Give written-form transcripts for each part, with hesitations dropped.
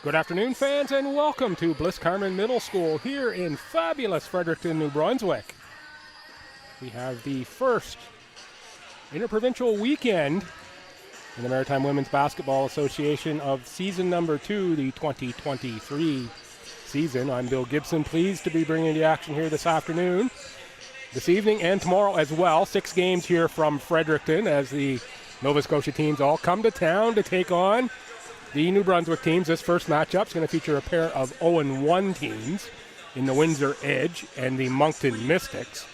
Good afternoon, fans, and welcome to Bliss Carman Middle School here in fabulous Fredericton, New Brunswick. We have the first interprovincial weekend in the Maritime Women's Basketball Association of season number 2, the 2023 season. I'm Bill Gibson, pleased to be bringing the action here this afternoon, this evening, and tomorrow as well. 6 games here from Fredericton as the Nova Scotia teams all come to town to take on the New Brunswick teams. This first matchup is going to feature a pair of 0-1 teams in the Windsor Edge and the Moncton Mystics.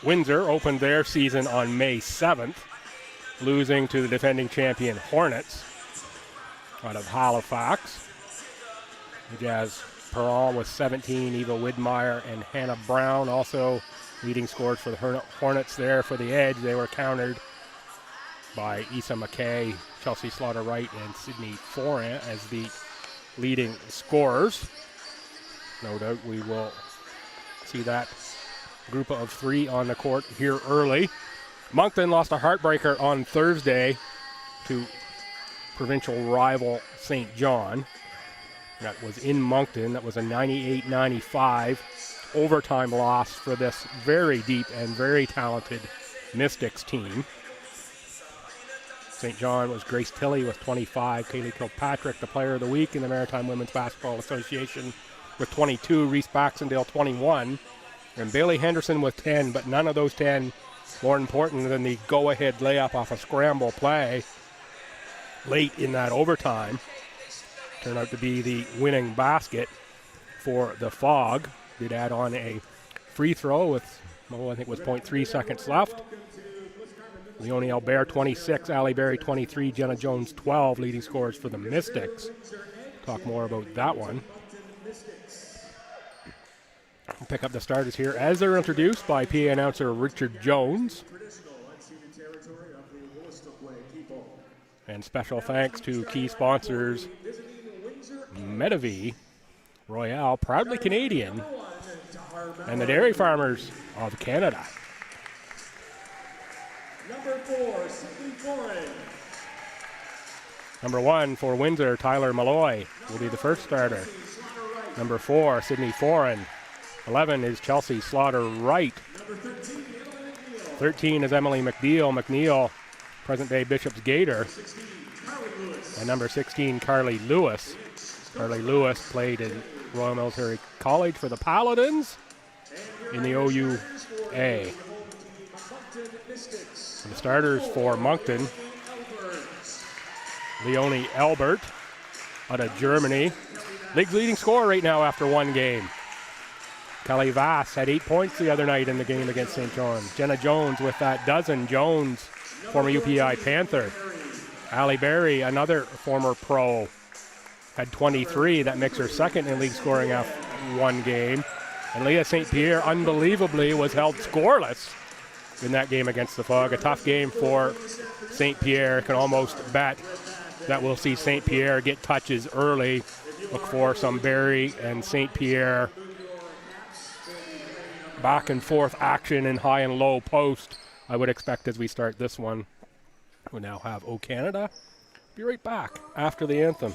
Windsor opened their season on May 7th, losing to the defending champion Hornets out of Halifax. The Jazz Perron with 17, Eva Widmeyer and Hannah Brown also leading scorers for the Hornets there for the Edge. They were countered by Issa McKay, Chelsea Slaughter-Wright, and Sydney Foran as the leading scorers. No doubt we will see that group of 3 on the court here early. Moncton lost a heartbreaker on Thursday to provincial rival St. John. That was in Moncton. That was a 98-95 overtime loss for this very deep and very talented Mystics team. St. John was Grace Tilley with 25, Kaylee Kilpatrick, the player of the week in the Maritime Women's Basketball Association with 22, Reese Baxendale 21, and Bailey Henderson with 10, but none of those 10 more important than the go-ahead layup off a scramble play late in that overtime. Turned out to be the winning basket for the Fog. Did add on a free throw with, I think it was 0.3 seconds left. Leonie Albert, 26, Allie Berry, 23, Jenna Jones, 12, leading scorers for the Mystics. Talk more about that one. We'll pick up the starters here as they're introduced by PA announcer Richard Jones. And special thanks to key sponsors Medavie, Royale, proudly Canadian, and the Dairy Farmers of Canada. Number 4, Sydney Foran. Number 1 for Windsor, Tyler Malloy will be the first starter. Number 4, Sydney Foran. 11 is Chelsea Slaughter-Wright. 13 is Emily McNeil. McNeil, present-day Bishop's Gator. And number 16, Carly Lewis. Carly Lewis played in Royal Military College for the Paladins in the OUA. The starters for Moncton, Leonie Albert out of Germany. League's leading scorer right now after 1 game. Kelly Vass had 8 points the other night in the game against St. John. Jenna Jones with that dozen. Jones, former UPI Panther. Allie Berry, another former pro, had 23. That makes her second in league scoring after 1 game. And Leah St. Pierre, unbelievably, was held scoreless in that game against the Fog. A tough game for St. Pierre. Can almost bet that we'll see St. Pierre get touches early. Look for some Berry and St. Pierre back and forth action in high and low post, I would expect, as we start this one. We now have O Canada. Be right back after the anthem.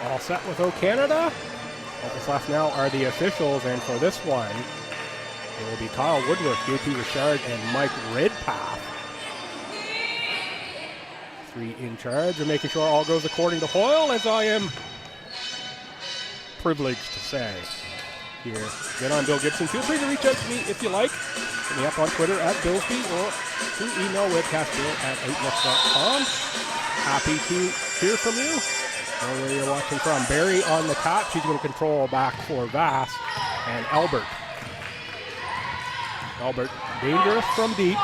All set with O Canada. What is left now are the officials, and for this one, It will be Kyle Woodworth, JP Richard, and Mike Redpath. 3 in charge of making sure all goes according to Hoyle, as I am privileged to say. Here, again, I'm Bill Gibson. Feel free to reach out to me if you like. Hit me up on Twitter at Billsby or through email webcastbill@outlook.com. Happy to hear from you. Know where you're watching from. Barry on the top. She's going to control back for Vass and Albert. Albert dangerous from deep.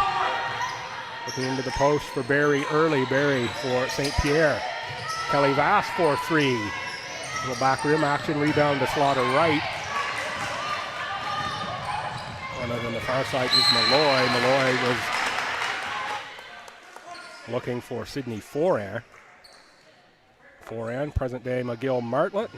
Looking into the post for Barry early. Barry for St. Pierre. Kelly Vass for 3. Little back rim action. Rebound to Slaughter Wright. Runner on the far side is Malloy. Malloy was looking for Sydney Foran. Foran, present day McGill Martlet.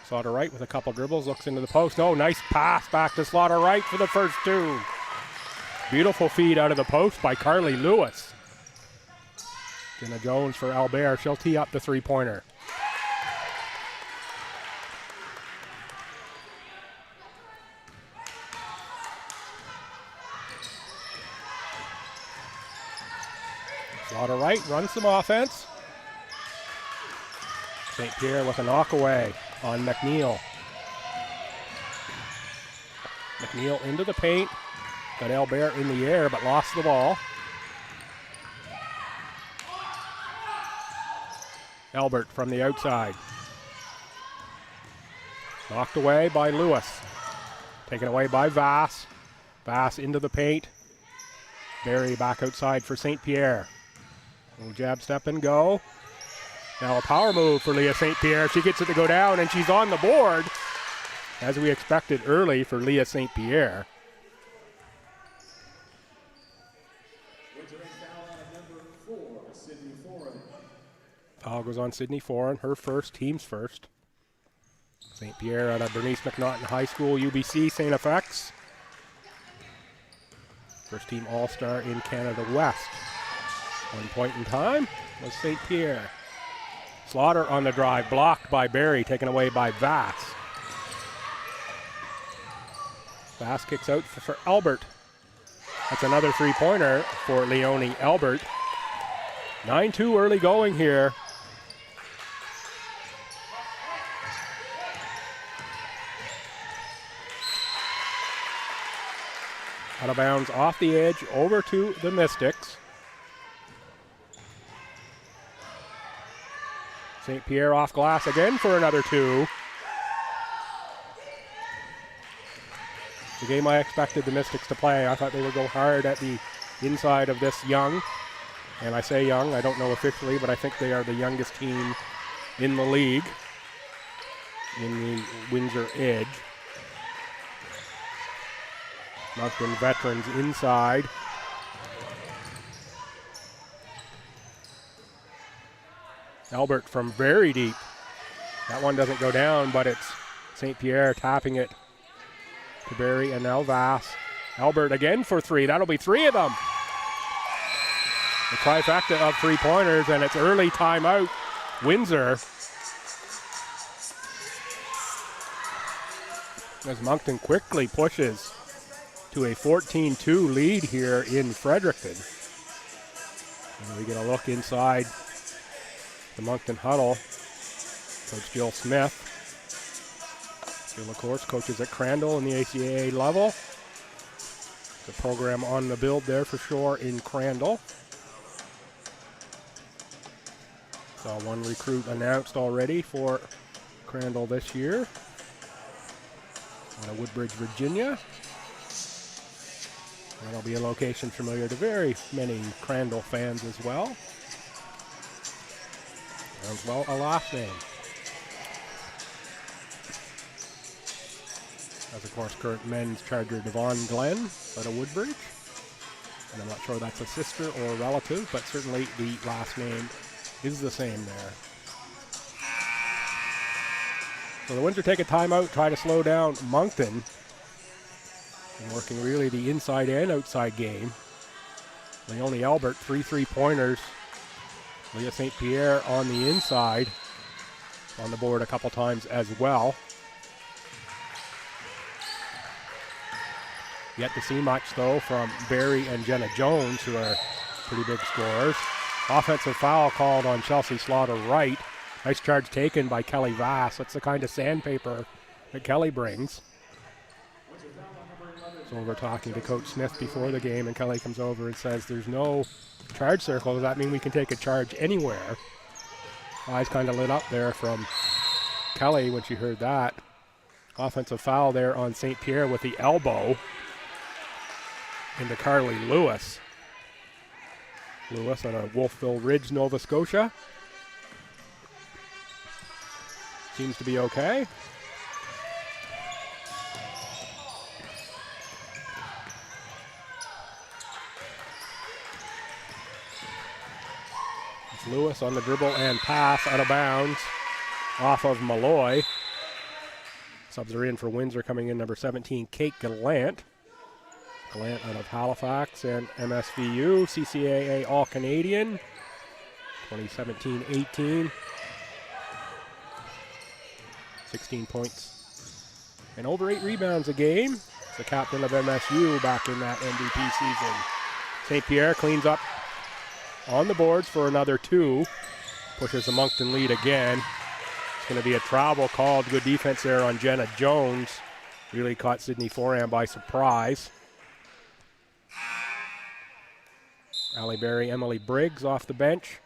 Slaughter Wright with a couple dribbles, looks into the post. Oh, nice pass back to Slaughter Wright for the first 2. Beautiful feed out of the post by Carly Lewis. Jenna Jones for Albert. She'll tee up the 3-pointer. Slaughter Wright runs some offense. St. Pierre with a knockaway on McNeil. McNeil into the paint. Got Albert in the air, but lost the ball. Albert from the outside. Knocked away by Lewis. Taken away by Vass. Vass into the paint. Barry back outside for St. Pierre. Little jab, step, and go. Now a power move for Leah St. Pierre. She gets it to go down, and she's on the board, as we expected early for Leah St. Pierre. Foul goes on Sydney Foran, her first, team's first. St. Pierre out of Bernice McNaughton High School, UBC, St. FX. First team All-Star in Canada West. One point in time was St. Pierre. Slaughter on the drive, blocked by Barry, taken away by Vass. Vass kicks out for Albert. That's another 3-pointer for Leonie Albert. 9-2 early going here. Out of bounds off the edge, over to the Mystics. St. Pierre off glass again for another 2. The game I expected the Mystics to play. I thought they would go hard at the inside of this young. And I say young, I don't know officially, but I think they are the youngest team in the league in the Windsor Edge. Moncton veterans inside. Albert from very deep. That one doesn't go down, but it's St. Pierre tapping it to Barry and now Vass. Albert again for 3. That'll be 3 of them. The trifecta of 3-pointers, and it's early timeout. Windsor. As Moncton quickly pushes to a 14-2 lead here in Fredericton. And we get a look inside the Moncton huddle. Coach Jill Smith. Jill, of course, coaches at Crandall in the ACAA level. The program on the build there for sure in Crandall. Saw one recruit announced already for Crandall this year. Out of Woodbridge, Virginia. That'll be a location familiar to very many Crandall fans as well. As well, a last name. As, of course, current men's charger Devon Glenn out of Woodbridge. And I'm not sure that's a sister or a relative, but certainly the last name is the same there. So the Windsor take a timeout, try to slow down Moncton. And working really the inside and outside game. Leonie Albert, 3 3-pointers. Leah St. Pierre on the inside. on the board a couple times as well. Yet to see much, though, from Barry and Jenna Jones, who are pretty big scorers. Offensive foul called on Chelsea Slaughter-Wright. Nice charge taken by Kelly Vass. That's the kind of sandpaper that Kelly brings. So we're talking to Coach Smith before the game, and Kelly comes over and says, there's no charge circle. Does that mean we can take a charge anywhere? Eyes kind of lit up there from Kelly when she heard that. Offensive foul there on St. Pierre with the elbow into Carly Lewis. Lewis on a Wolfville Ridge, Nova Scotia. Seems to be okay. It's Lewis on the dribble and pass out of bounds off of Malloy. Subs are in for Windsor, coming in number 17, Kate Gallant. Gallant out of Halifax and MSVU, CCAA All-Canadian, 2017-18. 16 points and over 8 rebounds a game. It's the captain of MSU back in that MVP season. St. Pierre cleans up on the boards for another 2. Pushes the Moncton lead again. It's going to be a travel called. Good defense there on Jenna Jones. Really caught Sydney Foran by surprise. Allie Berry, Emily Briggs off the bench.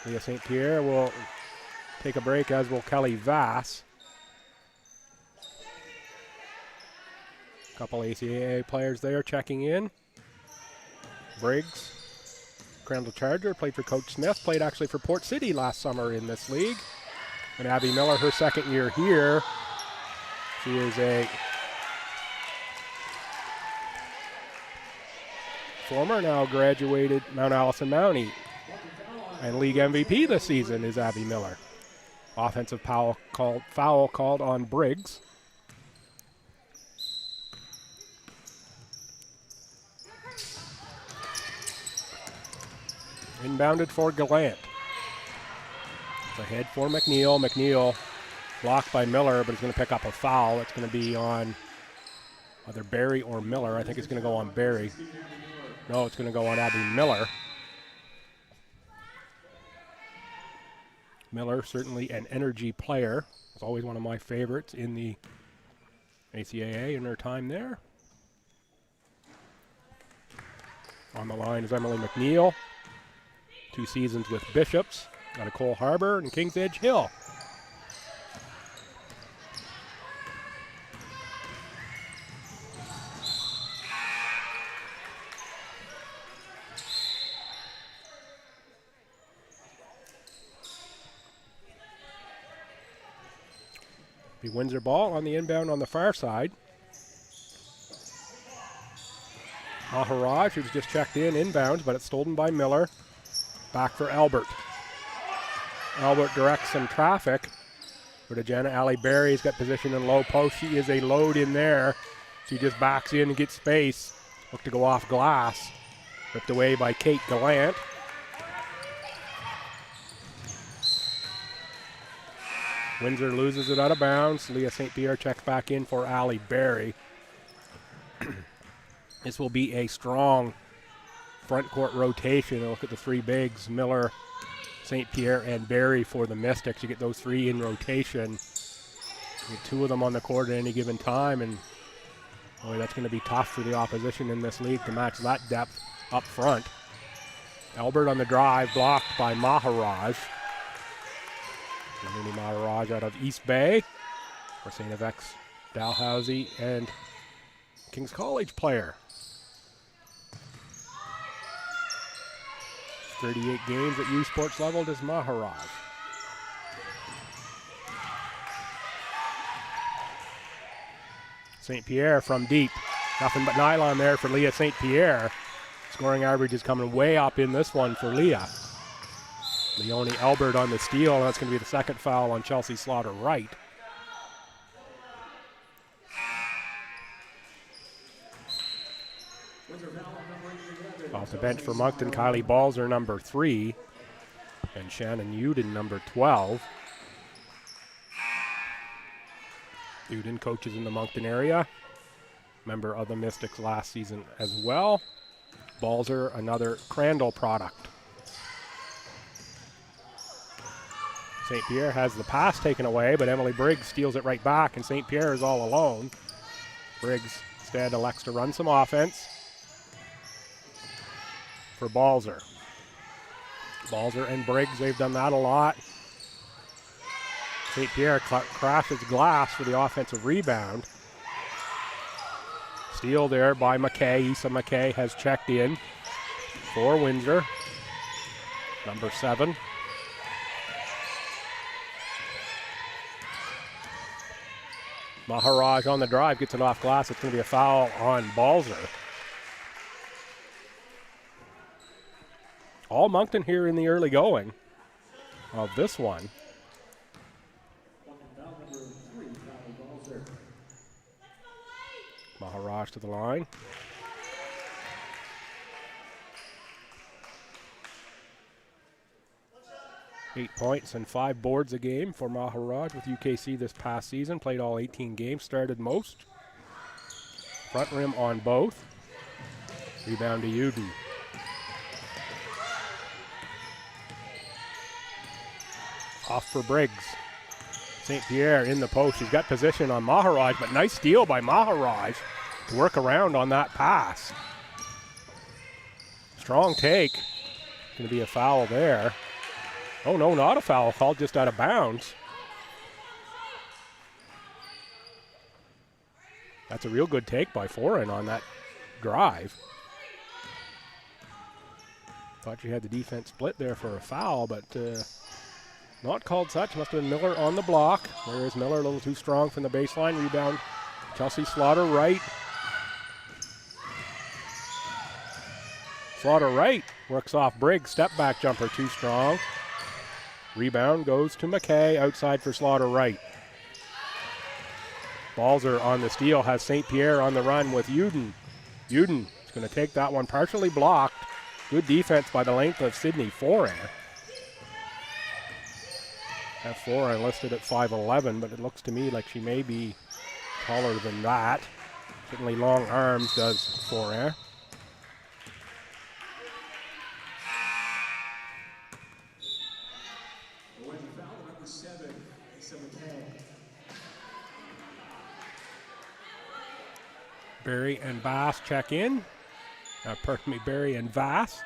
Leah St. Pierre will take a break, as will Kelly Vass. A couple ACAA players there checking in. Briggs, Crandall Charger, played for Coach Smith, played actually for Port City last summer in this league. And Abby Miller, her second year here. She is a former, now graduated Mount Allison Mountie. And league MVP this season is Abby Miller. Offensive foul called on Briggs. Inbounded for Gallant. It's ahead for McNeil. McNeil blocked by Miller, but he's going to pick up a foul. It's going to be on either Barry or Miller. I think it's going to go on Barry. No, it's going to go on Abby Miller. Miller, certainly an energy player. Was always one of my favorites in the ACAA in her time there. On the line is Emily McNeil. 2 seasons with Bishops. Got a Cole Harbour and Kings Edge Hill. Be Windsor ball on the inbound on the far side. Maharaj, who's just checked in, inbounds, but it's stolen by Miller. Back for Albert. Albert directs some traffic. For Jenna. Allie Berry's got position in low post. She is a load in there. She just backs in and gets space. Look to go off glass. Ripped away by Kate Gallant. Windsor loses it out of bounds. Leah St. Pierre checks back in for Allie Berry. This will be a strong front court rotation. Look at the 3 bigs, Miller, St. Pierre, and Barry for the Mystics. You get those 3 in rotation. You get 2 of them on the court at any given time, and boy, that's going to be tough for the opposition in this league to match that depth up front. Albert on the drive, blocked by Maharaj. Mini Maharaj out of East Bay for St. FX, Dalhousie, and King's College player. 38 games at U Sports level does Maharaj. St. Pierre from deep. Nothing but nylon there for Leah St. Pierre. Scoring average is coming way up in this one for Leah. Leonie Albert on the steal. That's going to be the second foul on Chelsea Slaughter-Wright. Off the bench for Moncton, Kylie Balzer, number 3. And Shannon Uden, number 12. Uden coaches in the Moncton area. Member of the Mystics last season as well. Balzer, another Crandall product. St. Pierre has the pass taken away, but Emily Briggs steals it right back, and St. Pierre is all alone. Briggs instead elects to run some offense for Balzer. Balzer and Briggs, they've done that a lot. St. Pierre crashes glass for the offensive rebound. Steal there by McKay. Issa McKay has checked in for Windsor. Number 7. Maharaj on the drive, gets it off glass. It's going to be a foul on Balzer. All Moncton here in the early going of this one. Maharaj to the line. Eight points and 5 boards a game for Maharaj with UKC this past season. Played all 18 games, started most. Front rim on both. Rebound to Uden. Off for Briggs. St. Pierre in the post. He's got position on Maharaj, but nice steal by Maharaj to work around on that pass. Strong take. Going to be a foul there. Oh, no, not a foul call, just out of bounds. That's a real good take by Foran on that drive. Thought you had the defense split there for a foul, but not called such. Must have been Miller on the block. There is Miller, a little too strong from the baseline. Rebound, Chelsea Slaughter Wright. Slaughter Wright works off Briggs. Step back jumper, too strong. Rebound goes to McKay, outside for Slaughter Wright. Balzer on the steal, has St. Pierre on the run with Uden. Uden is going to take that one, partially blocked. Good defense by the length of Sydney Foran. That Foran listed at 5'11", but it looks to me like she may be taller than that. Certainly long arms does Foran. Barry and Bass check in. Barry and Vass.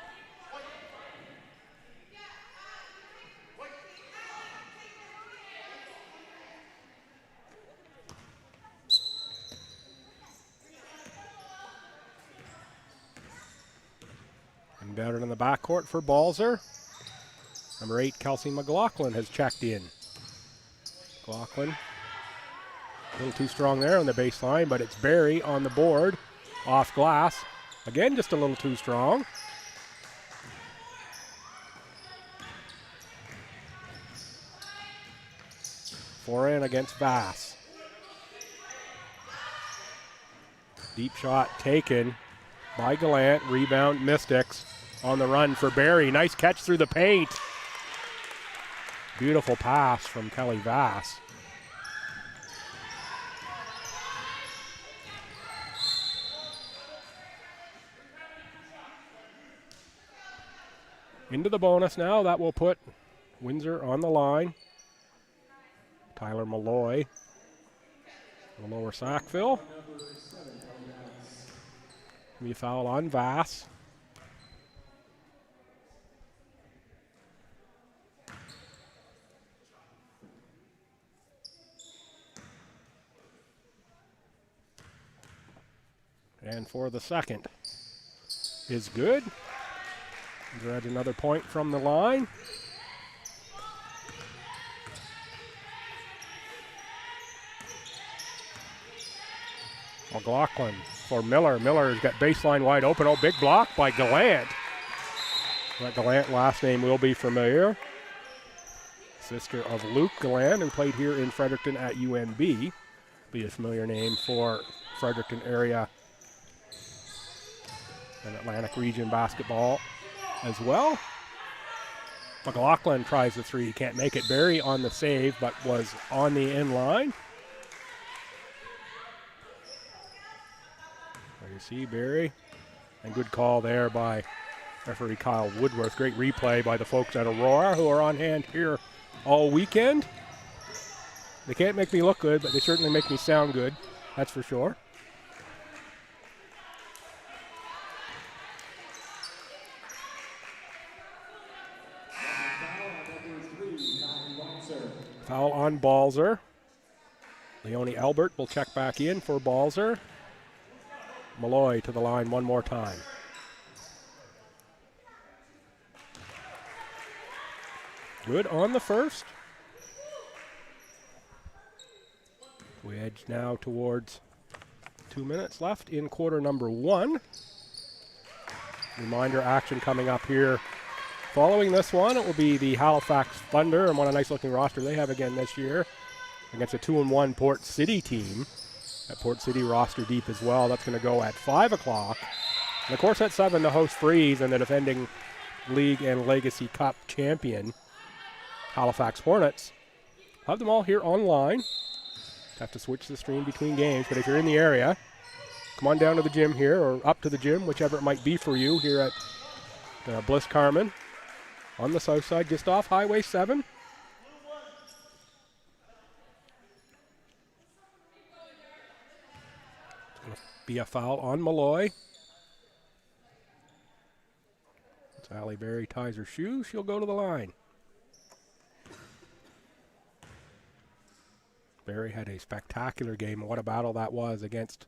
And down in the backcourt for Balzer. Number 8, Kelsey McLaughlin has checked in. McLaughlin. A little too strong there on the baseline, but it's Barry on the board, off glass. Again, just a little too strong. Foran against Vass. Deep shot taken by Gallant. Rebound, Mystics on the run for Barry. Nice catch through the paint. Beautiful pass from Kelly Vass. Into the bonus now. That will put Windsor on the line. Tyler Malloy. The lower Sackville. Be a foul on Vass. And for the second is good. Windsor had another point from the line. McLaughlin for Miller. Miller's got baseline wide open. Oh, big block by Gallant. That Gallant last name will be familiar. Sister of Luke Gallant, who played here in Fredericton at UNB. Be a familiar name for Fredericton area and Atlantic region basketball as well. McLaughlin tries the three, can't make it. Barry on the save, but was on the in line. There you see Barry. And good call there by referee Kyle Woodworth. Great replay by the folks at Aurora who are on hand here all weekend. They can't make me look good, but they certainly make me sound good. That's for sure. Foul on Balzer. Leonie Albert will check back in for Balzer. Malloy to the line one more time. Good on the first. We edge now towards 2 minutes left in quarter number one. Reminder action coming up here. Following this one, it will be the Halifax Thunder, and what a nice looking roster they have again this year against a 2-1 Port City team. That Port City roster deep as well. That's going to go at 5 o'clock. And of course at 7, the host Freeze and the defending League and Legacy Cup champion Halifax Hornets. Have them all here online. Have to switch the stream between games, but if you're in the area, come on down to the gym here or up to the gym, whichever it might be for you here at Bliss Carman on the south side, just off Highway 7. It's going to be a foul on Malloy. As Allie Berry ties her shoe, she'll go to the line. Barry had a spectacular game. What a battle that was against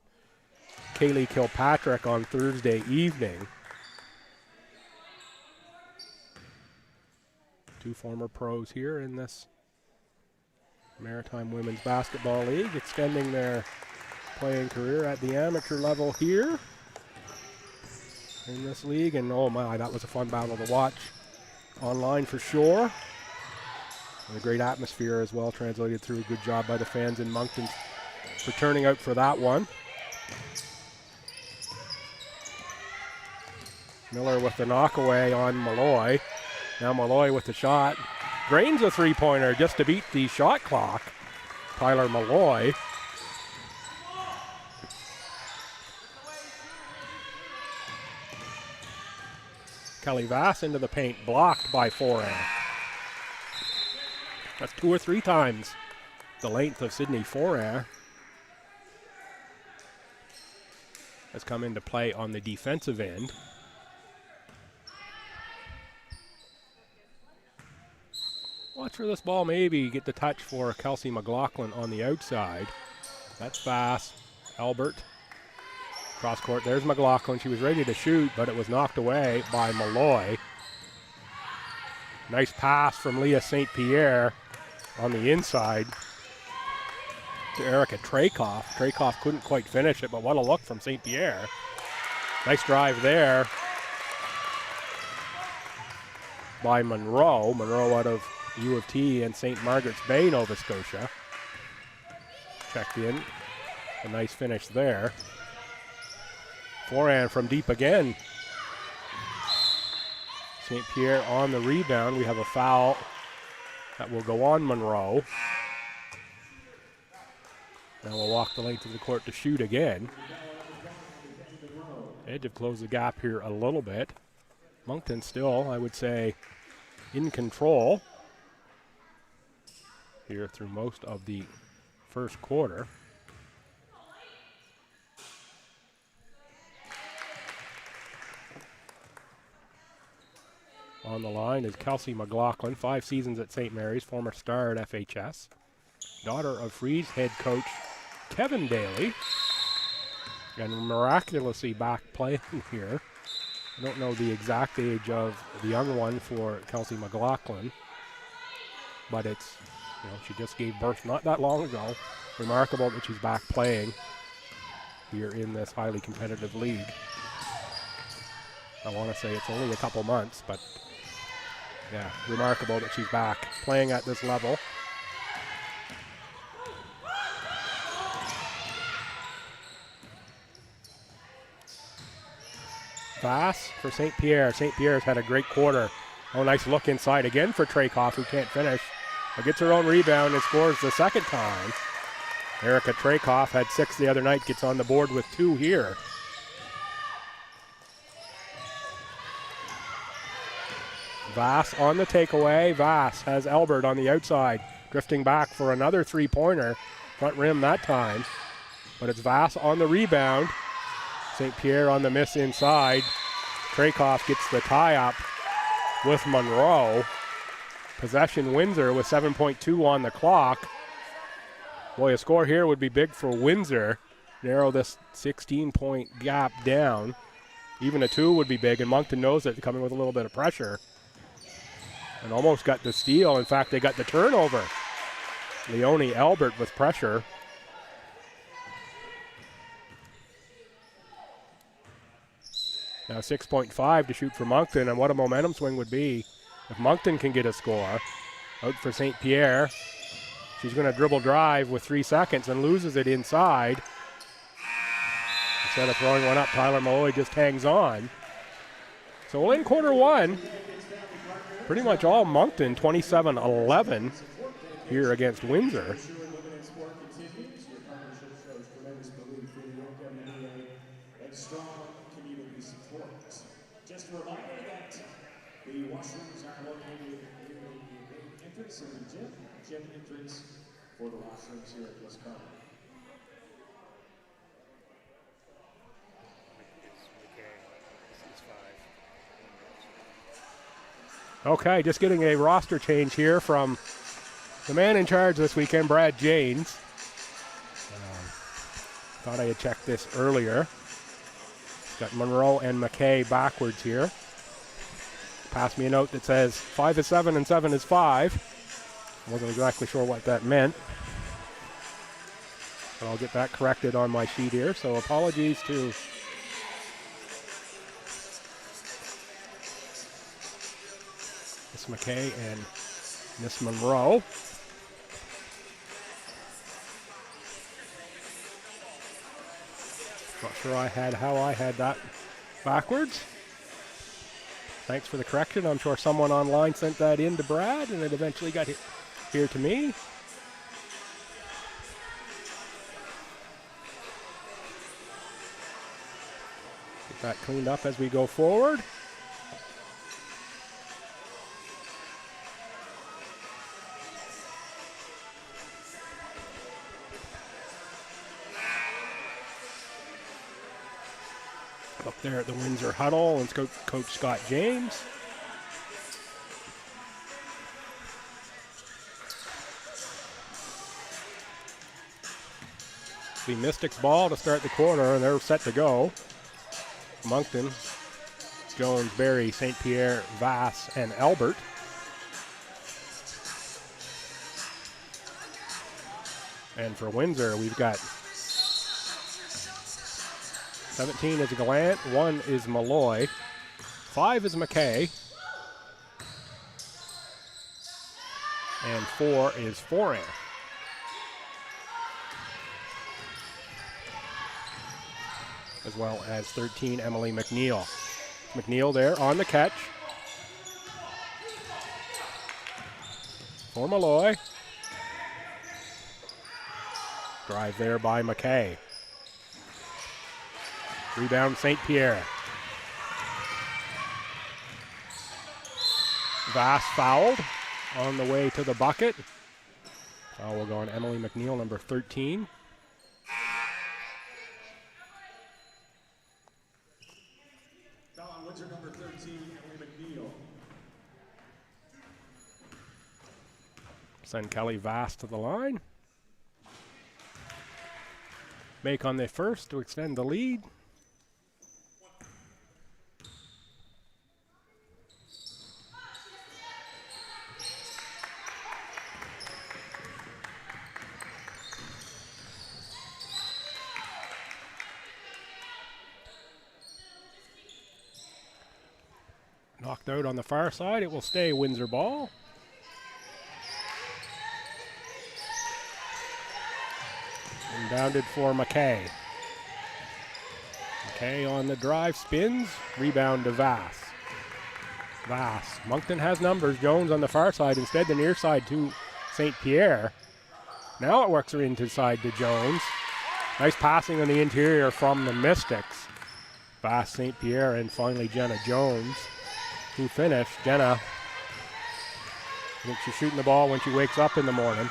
Kaylee Kilpatrick on Thursday evening. Two former pros here in this Maritime Women's Basketball League, extending their playing career at the amateur level here in this league. And oh my, that was a fun battle to watch online for sure. And a great atmosphere as well, translated through. A good job by the fans in Moncton for turning out for that one. Miller with the knockaway on Malloy. Now Malloy with the shot. Drains a three-pointer just to beat the shot clock. Tyler Malloy. Kelly Vass into the paint, blocked by Foran. That's 2 or 3 times the length of Sydney Foran. Has come into play on the defensive end. Watch for this ball, maybe get the touch for Kelsey McLaughlin on the outside. That's fast. Albert. Cross court, there's McLaughlin. She was ready to shoot, but it was knocked away by Malloy. Nice pass from Leah St. Pierre on the inside to Erica Trakoff. Trakoff couldn't quite finish it, but what a look from St. Pierre. Nice drive there by Monroe. Monroe out of U of T and St. Margaret's Bay, Nova Scotia. Checked in. A nice finish there. Forehand from deep again. St. Pierre on the rebound. We have a foul that will go on Monroe. Now we'll walk the length of the court to shoot again. Edge have closed the gap here a little bit. Moncton still, I would say, in control here through most of the first quarter. On the line is Kelsey McLaughlin, 5 seasons at St. Mary's, former star at FHS. Daughter of Freeze head coach Kevin Daly. And miraculously back playing here. I don't know the exact age of the young one for Kelsey McLaughlin, but it's, she just gave birth not that long ago. Remarkable that she's back playing here in this highly competitive league. I want to say it's only a couple months, but yeah, remarkable that she's back playing at this level. Pass for St. Pierre. St. Pierre's had a great quarter. Oh, nice look inside again for Traykoff, who can't finish. But gets her own rebound and scores the second time. Erica Traykoff had 6 the other night, gets on the board with 2 here. Vass on the takeaway. Vass has Albert on the outside, drifting back for another three-pointer. Front rim that time. But it's Vass on the rebound. St. Pierre on the miss inside. Traykoff gets the tie-up with Monroe. Possession Windsor with 7.2 on the clock. Boy, a score here would be big for Windsor. Narrow this 16-point gap down. Even a 2 would be big, and Moncton knows it, coming with a little bit of pressure. And almost got the steal. In fact, they got the turnover. Leonie Albert with pressure. Now 6.5 to shoot for Moncton, and what a momentum swing would be if Moncton can get a score. Out for St. Pierre. She's going to dribble drive with 3 seconds and loses it inside. Instead of throwing one up, Tyler Malloy just hangs on. So we'll end quarter one. Pretty much all Moncton, 27-11 here against Windsor. Just a reminder that the washrooms are located in the entrance of the gym entrance for the washrooms here at West Common. Okay, just getting a roster change here from the man in charge this weekend, Brad Janes. Thought I had checked this earlier. Got Monroe and McKay backwards here. Passed me a note that says 5 is 7 and 7 is 5. Wasn't exactly sure what that meant. But I'll get that corrected on my sheet here, so apologies to Miss McKay and Miss Monroe. Not sure how I had that backwards. Thanks for the correction. I'm sure someone online sent that in to Brad, and it eventually got here to me. Get that cleaned up as we go forward. Up there at the Windsor huddle, and Coach Scott James. The Mystics ball to start the quarter, and they're set to go. Moncton, Jones, Berry, St. Pierre, Vass, and Albert. And for Windsor, we've got 17 is Gallant, 1 is Malloy, 5 is McKay, and 4 is Foran. As well as 13, Emily McNeil. McNeil there on the catch. For Malloy. Drive there by McKay. Rebound St. Pierre. Vass fouled on the way to the bucket. Foul will go on Emily McNeil, number 13. Foul on Windsor, number 13, Emily McNeil. Send Kelly Vass to the line. Make on the first to extend the lead. Knocked out on the far side. It will stay Windsor ball. Inbounded for McKay. McKay on the drive, spins. Rebound to Vass. Vass. Moncton has numbers. Jones on the far side. Instead, the near side to St. Pierre. Now it works her inside to Jones. Nice passing on the interior from the Mystics. Vass, St. Pierre, and finally Jenna Jones, who finished. Jenna, I think she's shooting the ball when she wakes up in the morning.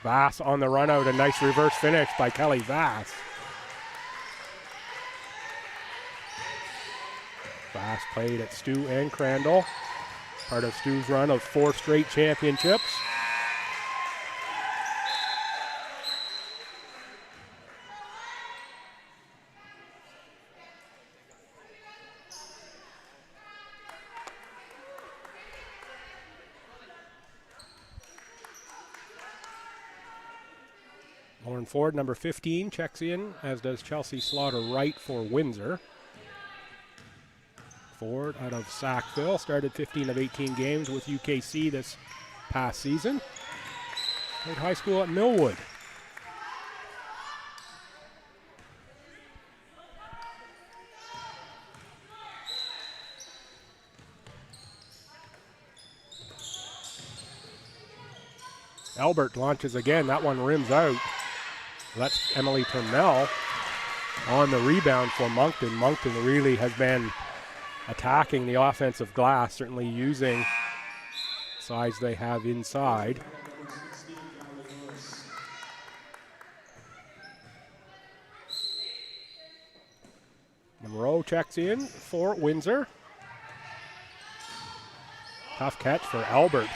Vass on the run out. A nice reverse finish by Kelly Vass. Vass played at Stu and Crandall. Part of Stu's run of 4 straight championships. Lauren Ford, number 15, checks in, as does Chelsea Slaughter-Wright for Windsor. Ford out of Sackville, started 15 of 18 games with UKC this past season. Played high school at Millwood. Albert launches again. That one rims out. That's Emily Turnell on the rebound for Moncton. Moncton really has been attacking the offensive glass, certainly using size they have inside. Monroe checks in for Windsor. Tough catch for Albert.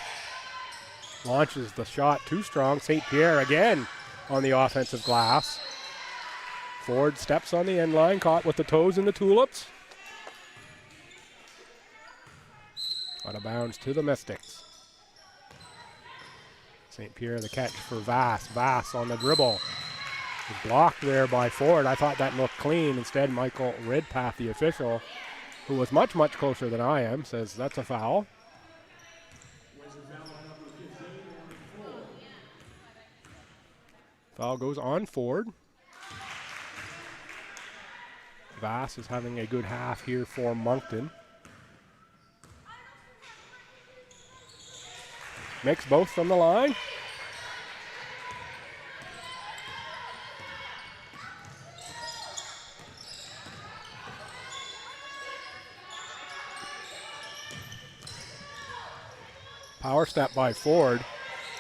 Launches the shot too strong. St. Pierre again on the offensive glass. Ford steps on the end line, caught with the toes in the tulips. Out of bounds to the Mystics. St. Pierre the catch for Vass. Vass on the dribble. Was blocked there by Ford. I thought that looked clean. Instead, Michael Redpath, the official, who was much, much closer than I am, says that's a foul. Foul goes on Ford. Vass is having a good half here for Moncton. Makes both from the line. Power step by Ford.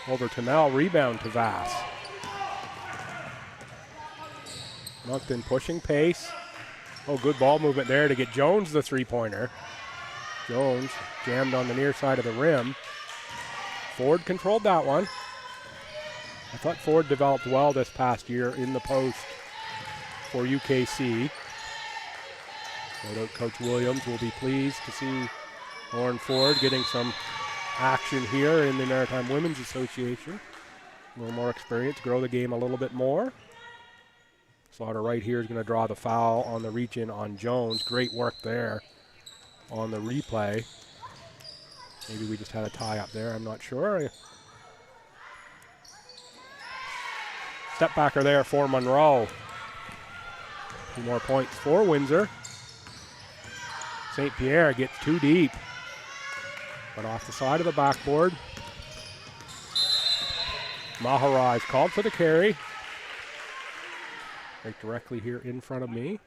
Over to Mel, rebound to Vass. Moncton pushing pace. Oh, good ball movement there to get Jones the three-pointer. Jones jammed on the near side of the rim. Ford controlled that one. I thought Ford developed well this past year in the post for UKC. No doubt Coach Williams will be pleased to see Lauren Ford getting some action here in the Maritime Women's Association. A little more experience, grow the game a little bit more. Slaughter right here is going to draw the foul on the reach-in on Jones. Great work there on the replay. Maybe we just had a tie up there, I'm not sure. Step backer there for Monroe. 2 more points for Windsor. St. Pierre gets too deep, but off the side of the backboard. Maharaj called for the carry. Right directly here in front of me.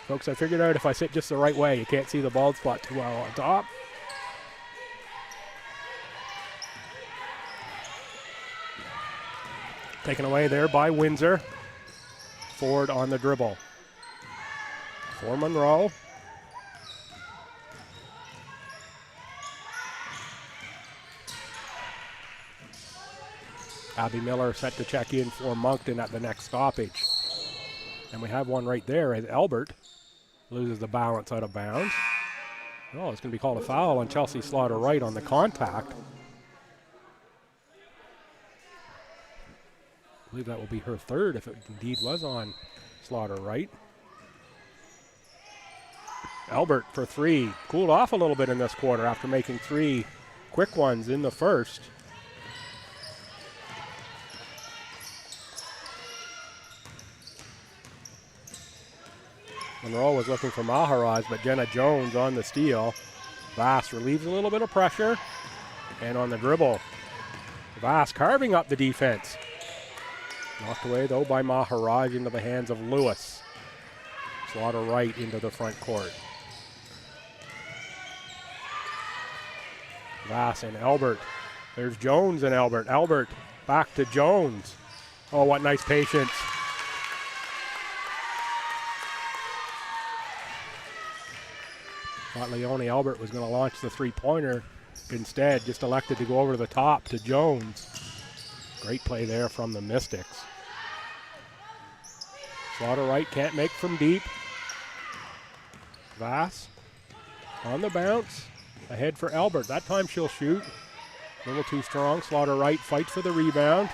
Folks, I figured out if I sit just the right way, you can't see the bald spot too well on top. Taken away there by Windsor. Ford on the dribble. For Monroe. Abby Miller set to check in for Moncton at the next stoppage. And we have one right there as Albert loses the balance out of bounds. Oh, it's going to be called a foul on Chelsea Slaughter-Wright on the contact. I believe that will be her third if it indeed was on Slaughter-Wright. Albert for 3. Cooled off a little bit in this quarter after making 3 quick ones in the first. Monroe was looking for Maharaj, but Jenna Jones on the steal. Vass relieves a little bit of pressure. And on the dribble, Vass carving up the defense. Knocked away, though, by Maharaj into the hands of Lewis. Slaughter right into the front court. Vass and Albert. There's Jones and Albert. Albert back to Jones. Oh, what nice patience. Thought Leone Albert was going to launch the three-pointer. Instead, just elected to go over the top to Jones. Great play there from the Mystics. Slaughter right can't make from deep. Vass on the bounce. Ahead for Albert. That time she'll shoot. A little too strong. Slaughter right fights for the rebound.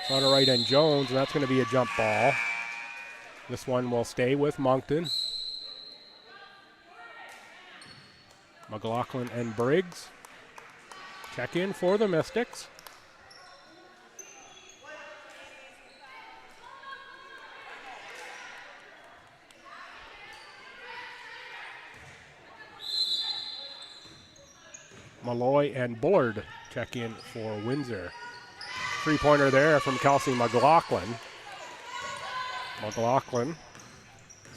Slaughter right and Jones, and that's going to be a jump ball. This one will stay with Moncton. McLaughlin and Briggs check in for the Mystics. Malloy and Bullard check in for Windsor. Three-pointer there from Kelsey McLaughlin. McLaughlin,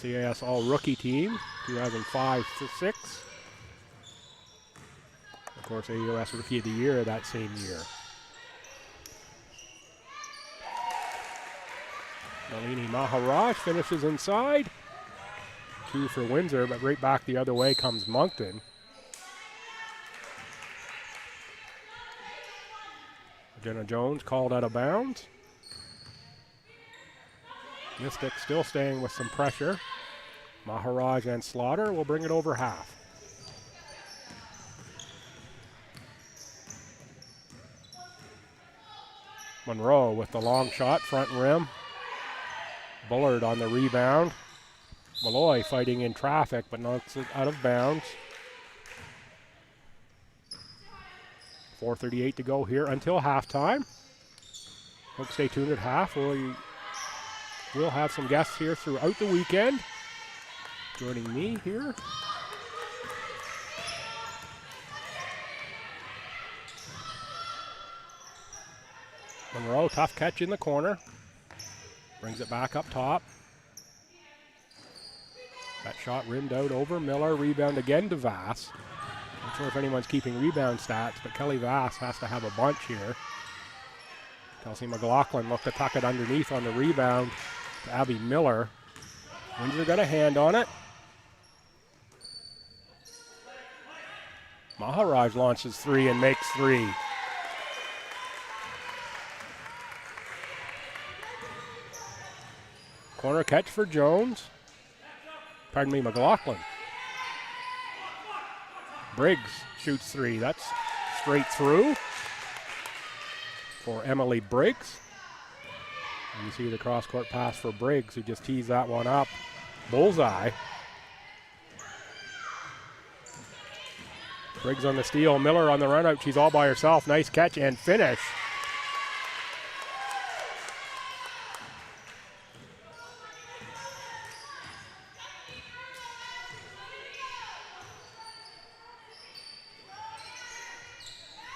CAS All-Rookie Team, 2005-06. Of course, AUS Rookie of the Year that same year. Nalini Maharaj finishes inside. 2 for Windsor, but right back the other way comes Moncton. Jenna Jones called out of bounds. Mystics still staying with some pressure. Maharaj and Slaughter will bring it over half. Monroe with the long shot, front rim. Bullard on the rebound. Malloy fighting in traffic, but knocks it out of bounds. 4:38 to go here until halftime. Folks, stay tuned at half. We'll have some guests here throughout the weekend. Joining me here. Monroe, tough catch in the corner. Brings it back up top. That shot rimmed out over Miller. Rebound again to Vass. Not sure if anyone's keeping rebound stats, but Kelly Vass has to have a bunch here. Kelsey McLaughlin looked to tuck it underneath on the rebound to Abby Miller. Windsor got a hand on it. Maharaj launches 3 and makes 3. Corner catch for Jones. Pardon me, McLaughlin. Briggs shoots 3. That's straight through for Emily Briggs. And you see the cross-court pass for Briggs, who just tees that one up. Bullseye. Briggs on the steal. Miller on the run-out. She's all by herself. Nice catch and finish.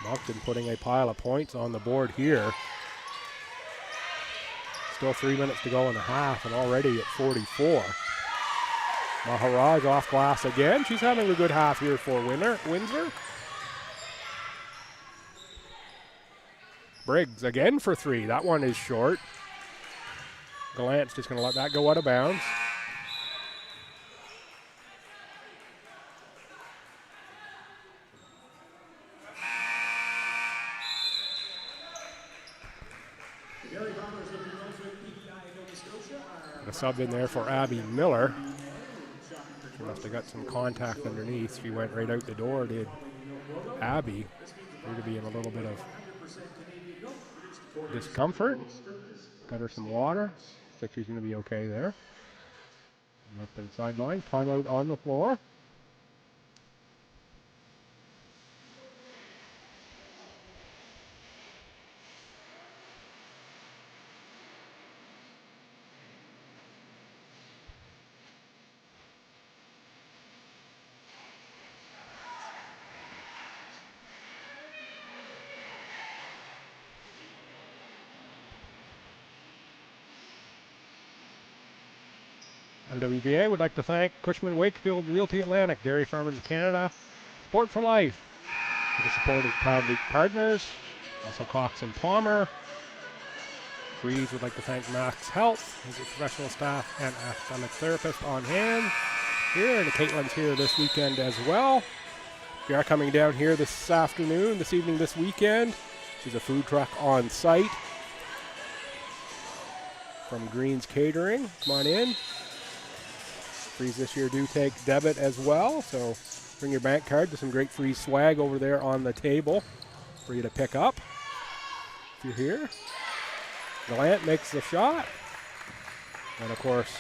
Moncton putting a pile of points on the board here. Still 3 minutes to go in the half and already at 44. Maharaj off glass again. She's having a good half here for Windsor. Briggs again for 3. That one is short. Gallant's just going to let that go out of bounds. A sub in there for Abby Miller. She must have got some contact underneath. She went right out the door, did Abby. Appeared to be in a little bit of discomfort. Got her some water. Looks like she's going to be okay there. Up to the sideline. Timeout on the floor. WBA would like to thank Cushman Wakefield Realty Atlantic, Dairy Farmers of Canada, Sport for Life, for the support of Proud League partners, also Cox and Palmer. Freeze would like to thank Max Health, his professional staff and athletic therapist on hand here, and the Caitlin's here this weekend as well. We are coming down here this afternoon, this evening, this weekend. There's a food truck on site from Green's Catering. Come on in. Freeze this year do take debit as well, so bring your bank card. There's some great free swag over there on the table for you to pick up if you're here. Gallant makes the shot. And of course,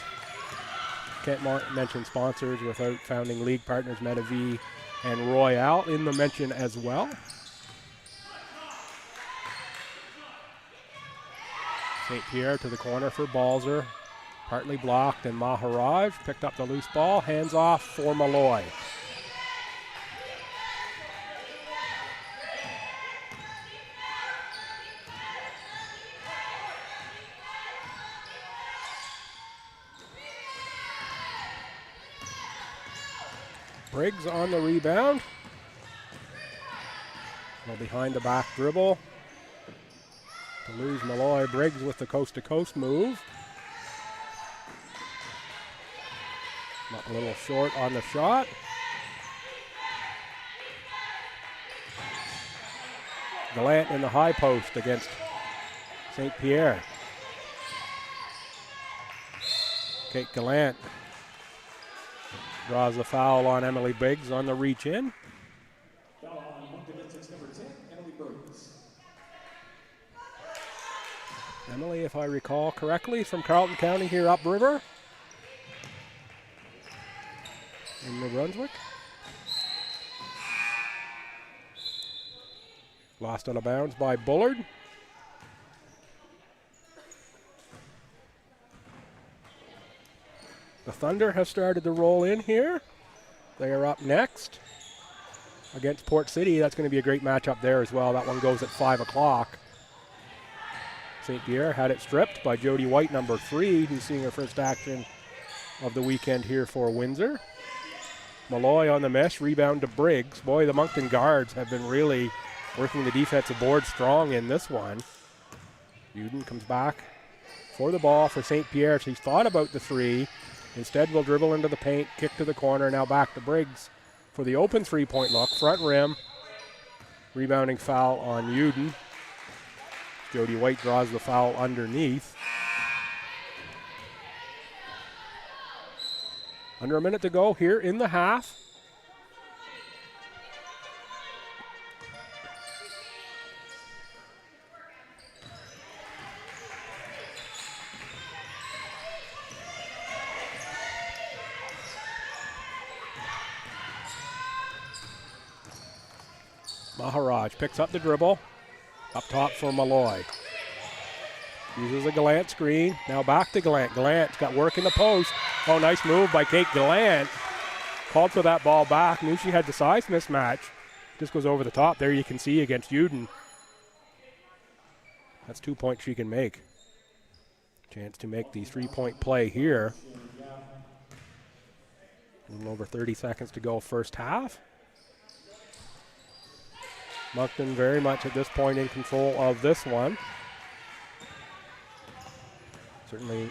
can't mention sponsors without founding league partners Metav and Royale in the mention as well. St. Pierre to the corner for Balzer. Partly blocked, and Maharaj picked up the loose ball. Hands off for Malloy. Briggs on the rebound. Well, behind the back dribble. To lose Malloy. Briggs with the coast-to-coast move. Up a little short on the shot. Gallant in the high post against St. Pierre. Kate Gallant draws the foul on Emily Briggs on the reach in. Foul on Moncton number 10, Emily Briggs. Emily, if I recall correctly, is from Carleton County here upriver in New Brunswick. Lost out of bounds by Bullard. The Thunder have started to roll in here. They are up next against Port City. That's going to be a great matchup there as well. That one goes at 5 o'clock. St. Pierre had it stripped by Jody White, number 3, who's seeing her first action of the weekend here for Windsor. Malloy on the mesh, rebound to Briggs. Boy, the Moncton guards have been really working the defensive board strong in this one. Uden comes back for the ball for St. Pierre. She's thought about the 3. Instead, will dribble into the paint, kick to the corner. Now back to Briggs for the open 3-point look. Front rim. Rebounding foul on Uden. Jody White draws the foul underneath. Under a minute to go here in the half. Maharaj picks up the dribble. Up top for Malloy. Uses a Gallant screen. Now back to Gallant. Gallant's got work in the post. Oh, nice move by Kate Gallant. Called for that ball back. Knew she had the size mismatch. Just goes over the top. There you can see against Uden. That's 2 points she can make. Chance to make the 3-point play here. A little over 30 seconds to go first half. Moncton very much at this point in control of this one. Certainly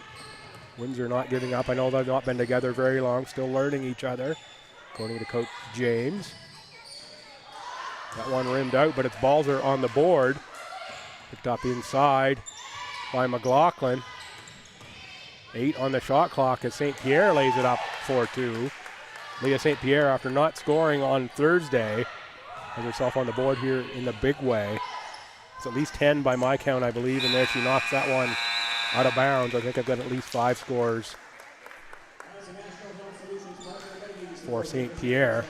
Windsor not giving up. I know they've not been together very long, still learning each other, according to Coach James. That one rimmed out, but it's Balzer on the board. Picked up inside by McLaughlin. 8 on the shot clock as St. Pierre lays it up 4-2. Leah St. Pierre, after not scoring on Thursday, has herself on the board here in the big way. It's at least 10 by my count, I believe, and there she knocks that one out of bounds. I think I've got at least 5 scores for St. Pierre.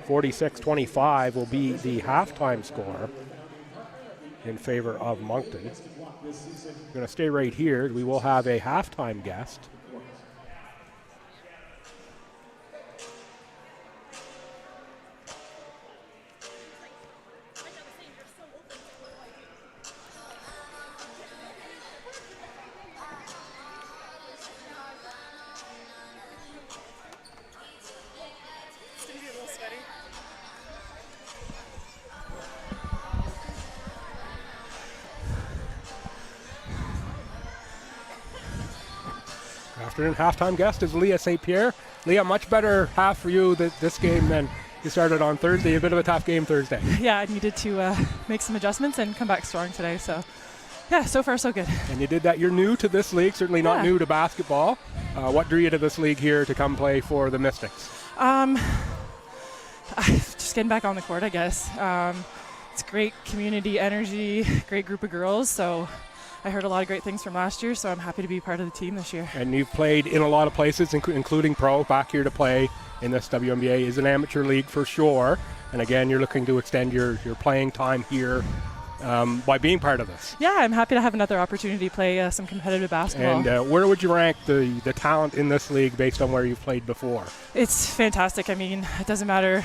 46-25 will be the halftime score in favor of Moncton. We're going to stay right here. We will have a halftime guest. afternoon. Halftime guest is Leah St. Pierre. Leah, much better half for you this game than you started on Thursday. A bit of a tough game Thursday. Yeah, I needed to make some adjustments and come back strong today. So, yeah, so far so good. And you did that. You're new to this league, certainly not new to basketball. What drew you to this league here to come play for the Mystics? Just getting back on the court, I guess. It's great community energy, great group of girls. So I heard a lot of great things from last year, so I'm happy to be part of the team this year. And you've played in a lot of places, including pro, back here to play in this WNBA. Is an amateur league for sure. And again, you're looking to extend your playing time here by being part of this. Yeah, I'm happy to have another opportunity to play some competitive basketball. And where would you rank the talent in this league based on where you've played before? It's fantastic. I mean, it doesn't matter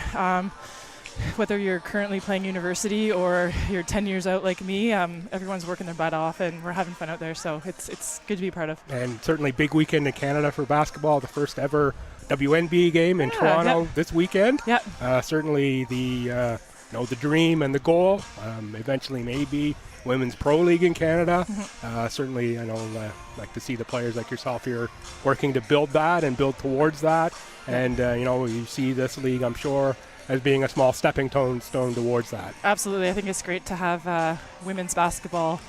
whether you're currently playing university or you're 10 years out like me. Everyone's working their butt off, and we're having fun out there, so it's good to be part of. And certainly big weekend in Canada for basketball, the first ever WNBA game in Toronto this weekend. Yeah. Certainly the dream and the goal, eventually maybe Women's Pro League in Canada. Certainly, like to see the players like yourself here working to build that and build towards that. And, you see this league, I'm sure, as being a small stepping stone towards that. Absolutely. I think it's great to have women's basketball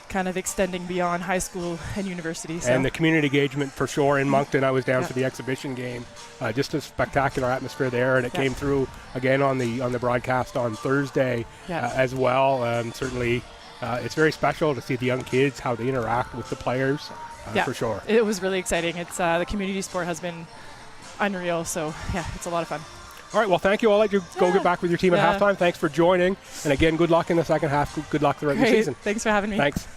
kind of extending beyond high school and university. So. And the community engagement for sure in Moncton. I was down for the exhibition game. Just a spectacular atmosphere there, and it came through again on the broadcast on Thursday as well. Certainly, it's very special to see the young kids, how they interact with the players for sure. It was really exciting. It's the community sport has been unreal, so it's a lot of fun. All right, well, thank you. I'll let you go get back with your team at halftime. Thanks for joining. And again, good luck in the second half. Good luck the rest of the season. Thanks for having me. Thanks.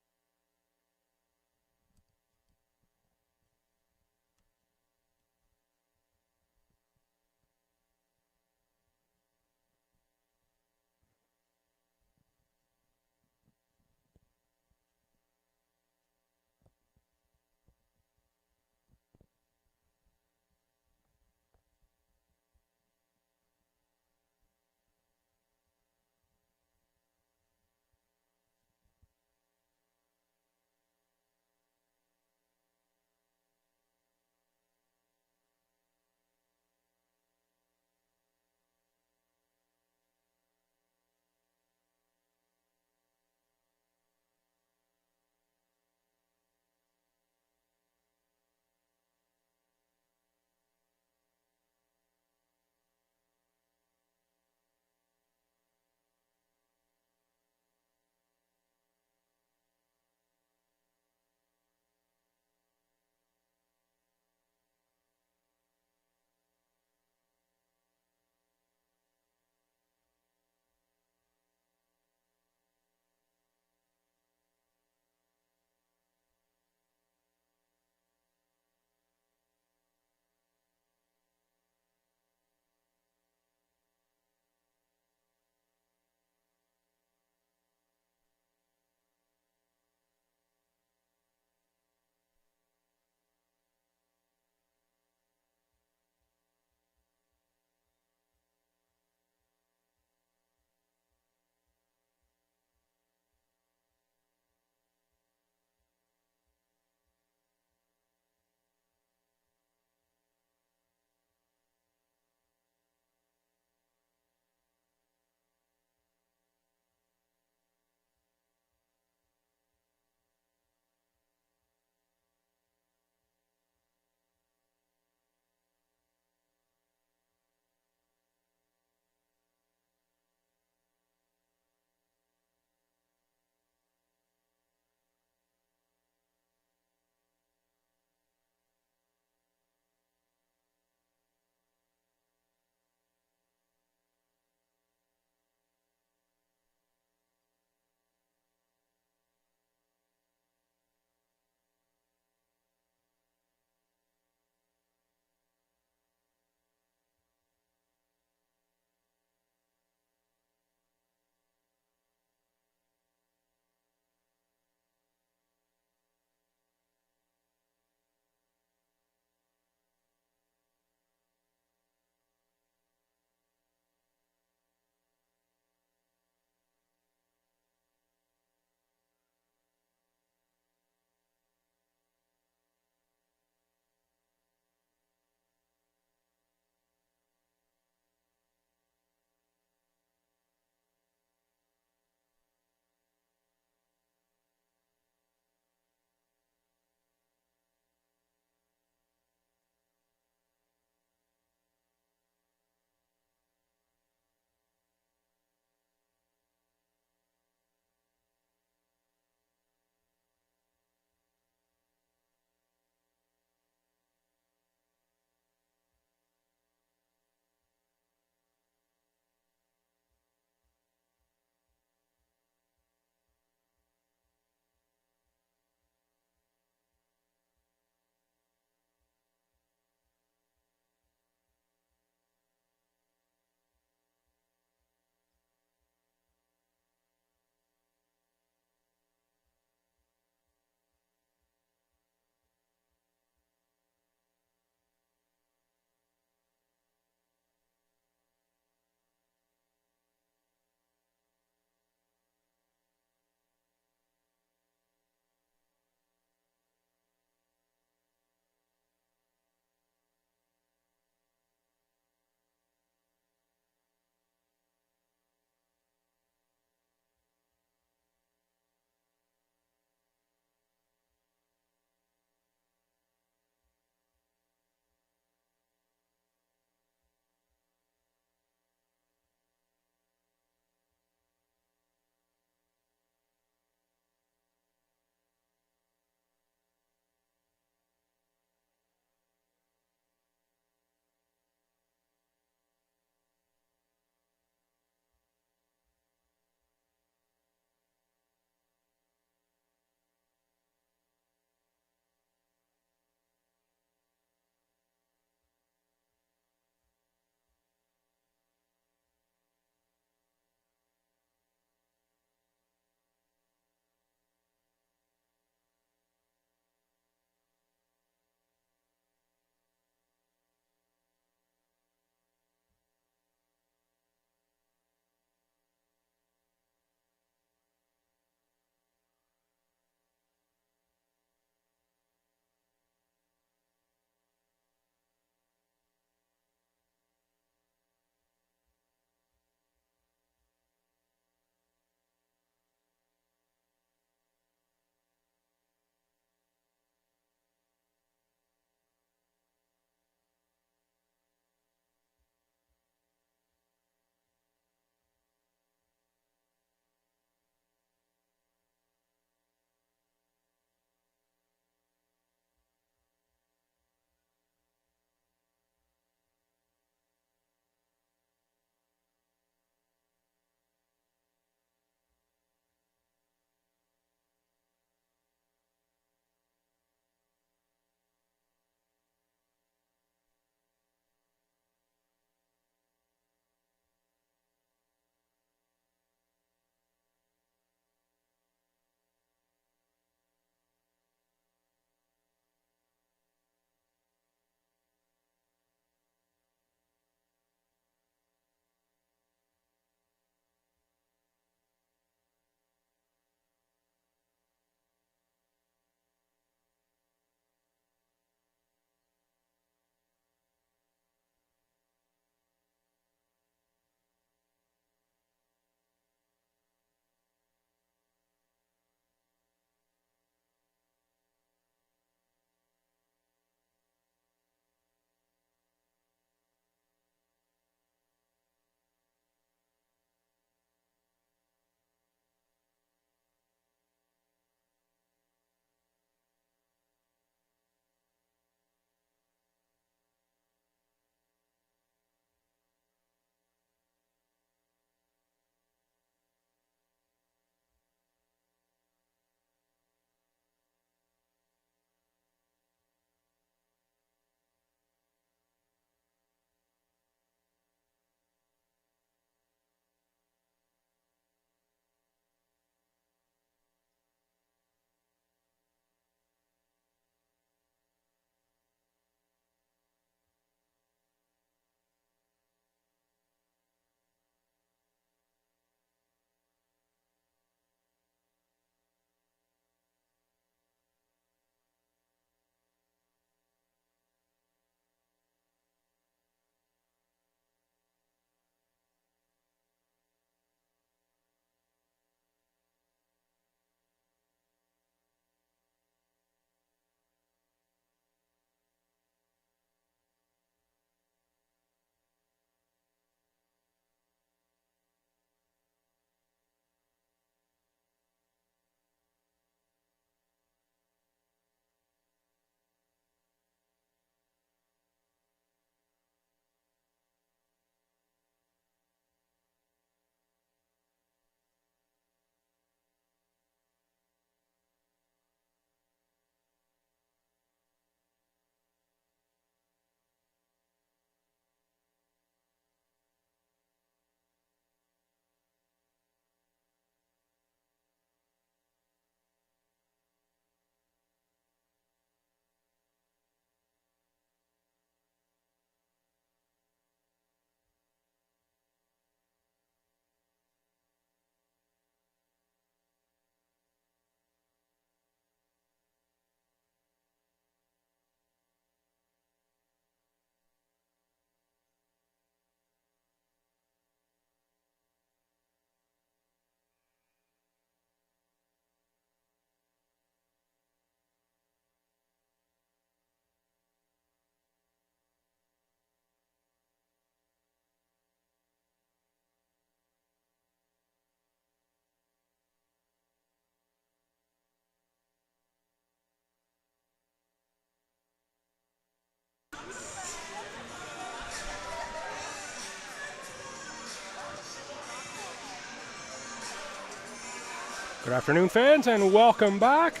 Good afternoon, fans, and welcome back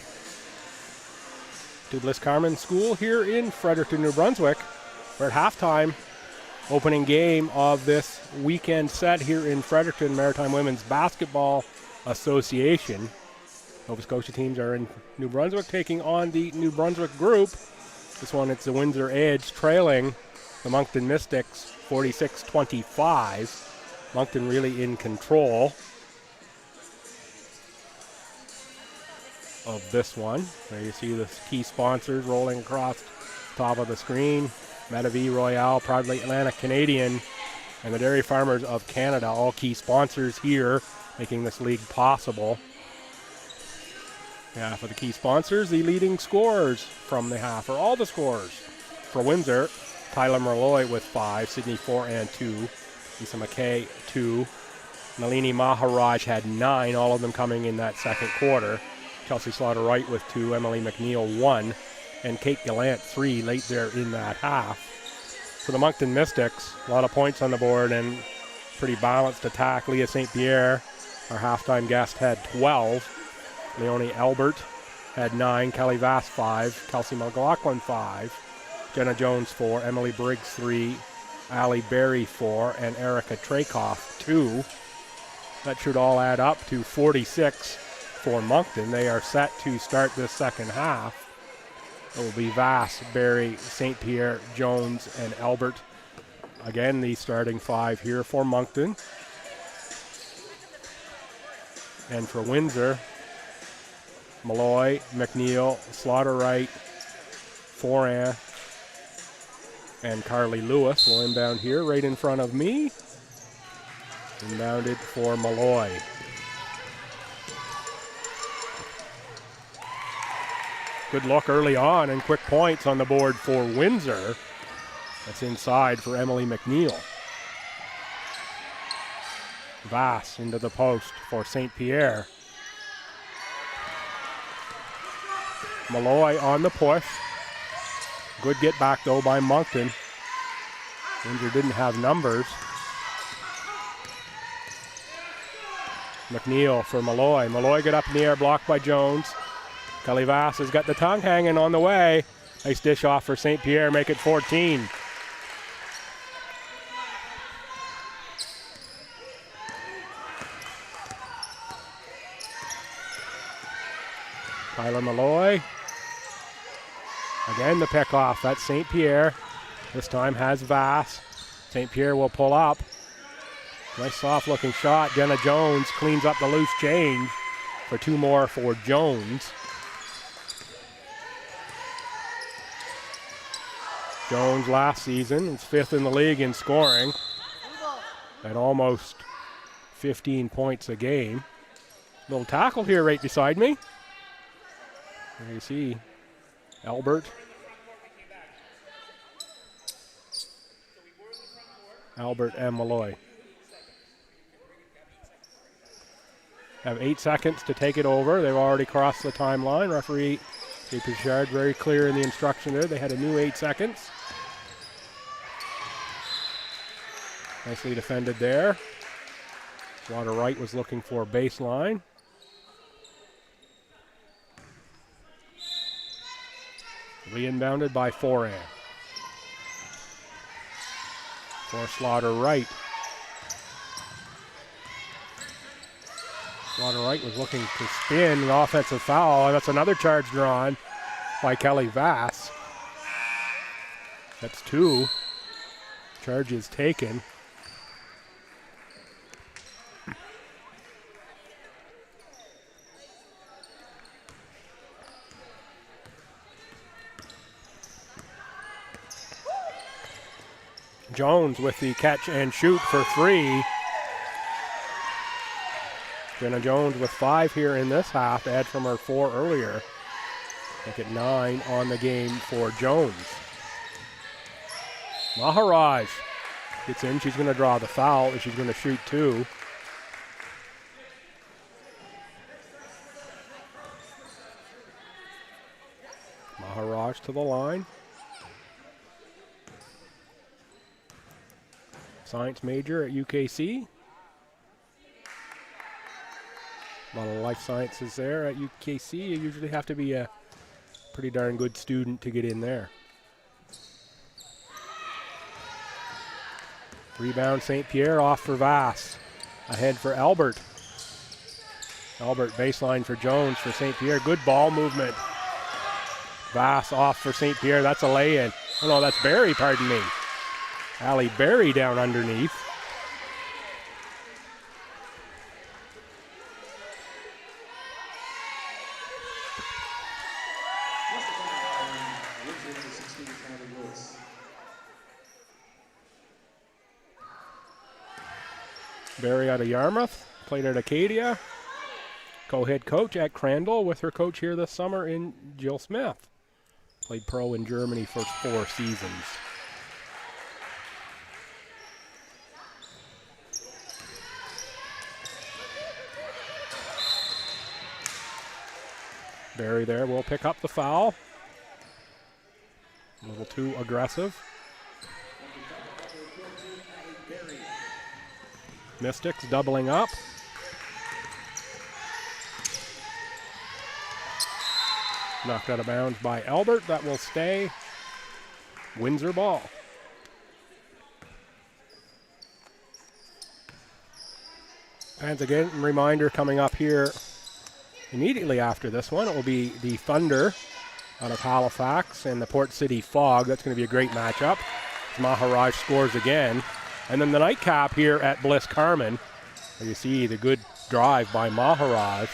to Bliss Carman School here in Fredericton, New Brunswick. We're at halftime, opening game of this weekend set here in Fredericton. Maritime Women's Basketball Association. Nova Scotia teams are in New Brunswick taking on the New Brunswick group. This one, it's the Windsor Edge trailing the Moncton Mystics 46-25. Moncton really in control of this one. There you see the key sponsors rolling across the top of the screen. Medavie Royale, proudly Atlantic Canadian, and the Dairy Farmers of Canada, all key sponsors here, making this league possible. Yeah, for the key sponsors, the leading scorers from the half, or all the scorers. For Windsor, Tyler Malloy with 5, Sydney 4 and 2, Lisa McKay 2, Nalini Maharaj had 9, all of them coming in that second quarter. Chelsea Slaughter-Wright with 2, Emily McNeil 1, and Kate Gallant 3 late there in that half. For the Moncton Mystics, a lot of points on the board and pretty balanced attack. Leah St. Pierre, our halftime guest, had 12. Leonie Albert had 9, Kelly Vass 5, Kelsey McLaughlin 5, Jenna Jones 4, Emily Briggs 3, Allie Berry 4, and Erica Trakoff 2. That should all add up to 46 for Moncton. They are set to start this second half. It will be Vass, Berry, St. Pierre, Jones, and Albert. Again, the starting 5 here for Moncton. And for Windsor, Malloy, McNeil, Slaughter-Wright, Foran, and Carly Lewis will inbound here right in front of me. Inbounded for Malloy. Good look early on and quick points on the board for Windsor. That's inside for Emily McNeil. Vass into the post for St. Pierre. Malloy on the push. Good get back though by Moncton. Windsor didn't have numbers. McNeil for Malloy. Malloy got up in the air, blocked by Jones. Kelly Vass has got the tongue hanging on the way. Nice dish off for St. Pierre, make it 14. Tyler Malloy. Again, the pick-off. That's St. Pierre. This time has Vass. St. Pierre will pull up. Nice soft-looking shot. Jenna Jones cleans up the loose change for 2 more for Jones. Jones last season was 5th in the league in scoring at almost 15 points a game. Little tackle here right beside me. There you see Albert. Albert and Malloy. Have 8 seconds to take it over. They've already crossed the timeline. Referee J. Pichard very clear in the instruction there. They had a new 8 seconds. Nicely defended there. Slaughter-Wright was looking for a baseline. Re-inbounded by Foran. For Slaughter-Wright. Slaughter-Wright was looking to spin the offensive foul, and that's another charge drawn by Kelly Vass. That's 2 charges taken. Jones with the catch and shoot for 3. Jenna Jones with 5 here in this half, add from her 4 earlier. Make it 9 on the game for Jones. Maharaj gets in. She's going to draw the foul, and she's going to shoot 2. Maharaj to the line. Science major at UKC. A lot of life sciences there at UKC. You usually have to be a pretty darn good student to get in there. Rebound St. Pierre off for Vass. Ahead for Albert. Albert baseline for Jones for St. Pierre. Good ball movement. Vass off for St. Pierre. That's a lay-in. Oh no, that's Barry, pardon me. Allie Barry down underneath. Barry out of Yarmouth, played at Acadia. Co-head coach at Crandall with her coach here this summer in Jill Smith. Played pro in Germany for 4 seasons. Barry there will pick up the foul. A little too aggressive. Mystics doubling up. Knocked out of bounds by Albert. That will stay. Windsor ball. And again, reminder coming up here immediately after this one. It will be the Thunder out of Halifax and the Port City Fog. That's going to be a great matchup. Maharaj scores again. And then the nightcap here at Bliss Carman, where you see the good drive by Maharaj.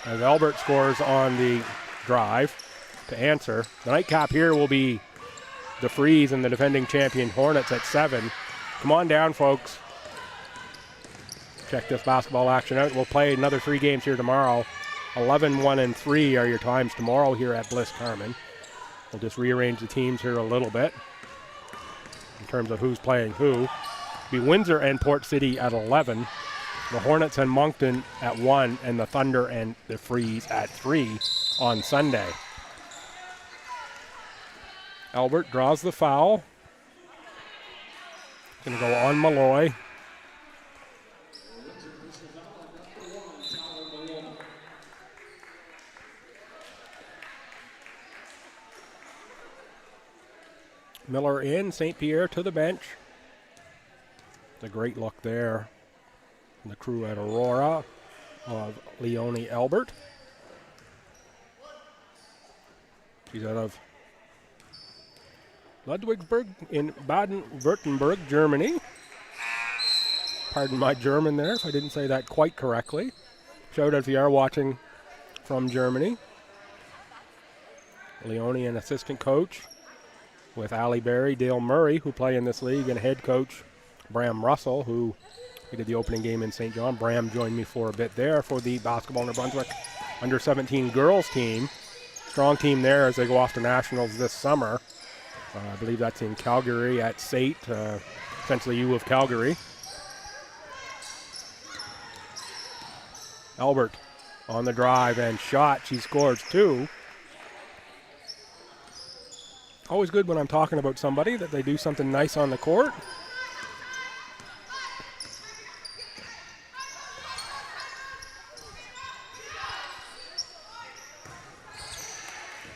As Albert scores on the drive to answer. The nightcap here will be the Freeze and the defending champion Hornets at 7. Come on down, folks. Check this basketball action out. We'll play another 3 games here tomorrow. 11, 1, and 3 are your times tomorrow here at Bliss Carman. We'll just rearrange the teams here a little bit in terms of who's playing who. It'll be Windsor and Port City at 11. The Hornets and Moncton at 1, and the Thunder and the Freeze at 3 on Sunday. Albert draws the foul. Going to go on Malloy. Miller in, St. Pierre to the bench. It's a great look there. And the crew at Aurora of Leonie Albert. She's out of Ludwigsburg in Baden-Württemberg, Germany. Pardon my German there if I didn't say that quite correctly. Shout out if you are watching from Germany. Leonie, an assistant coach with Allie Berry, Dale Murray, who play in this league, and head coach Bram Russell, who we did the opening game in St. John. Bram joined me for a bit there for the Basketball New Brunswick under-17 girls team. Strong team there as they go off to nationals this summer. I believe that's in Calgary at SAIT, essentially U of Calgary. Albert on the drive and shot. She scores 2. Always good when I'm talking about somebody that they do something nice on the court.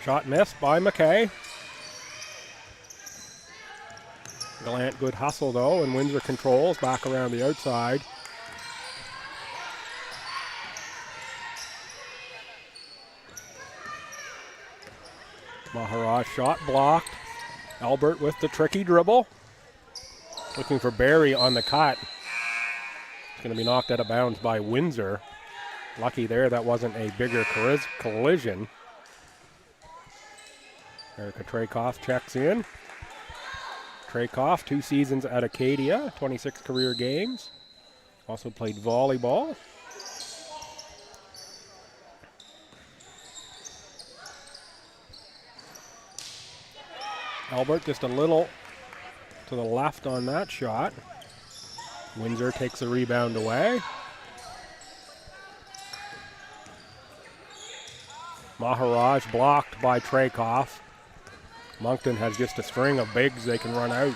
Shot missed by McKay. Gallant, good hustle though, and Windsor controls back around the outside. Maharaj shot blocked. Albert with the tricky dribble. Looking for Barry on the cut. It's going to be knocked out of bounds by Windsor. Lucky there that wasn't a bigger collision. Erica Traykoff checks in. Traykoff, 2 seasons at Acadia, 26 career games. Also played volleyball. Albert just a little to the left on that shot. Windsor takes the rebound away. Maharaj blocked by Traykoff. Moncton has just a string of bigs they can run out.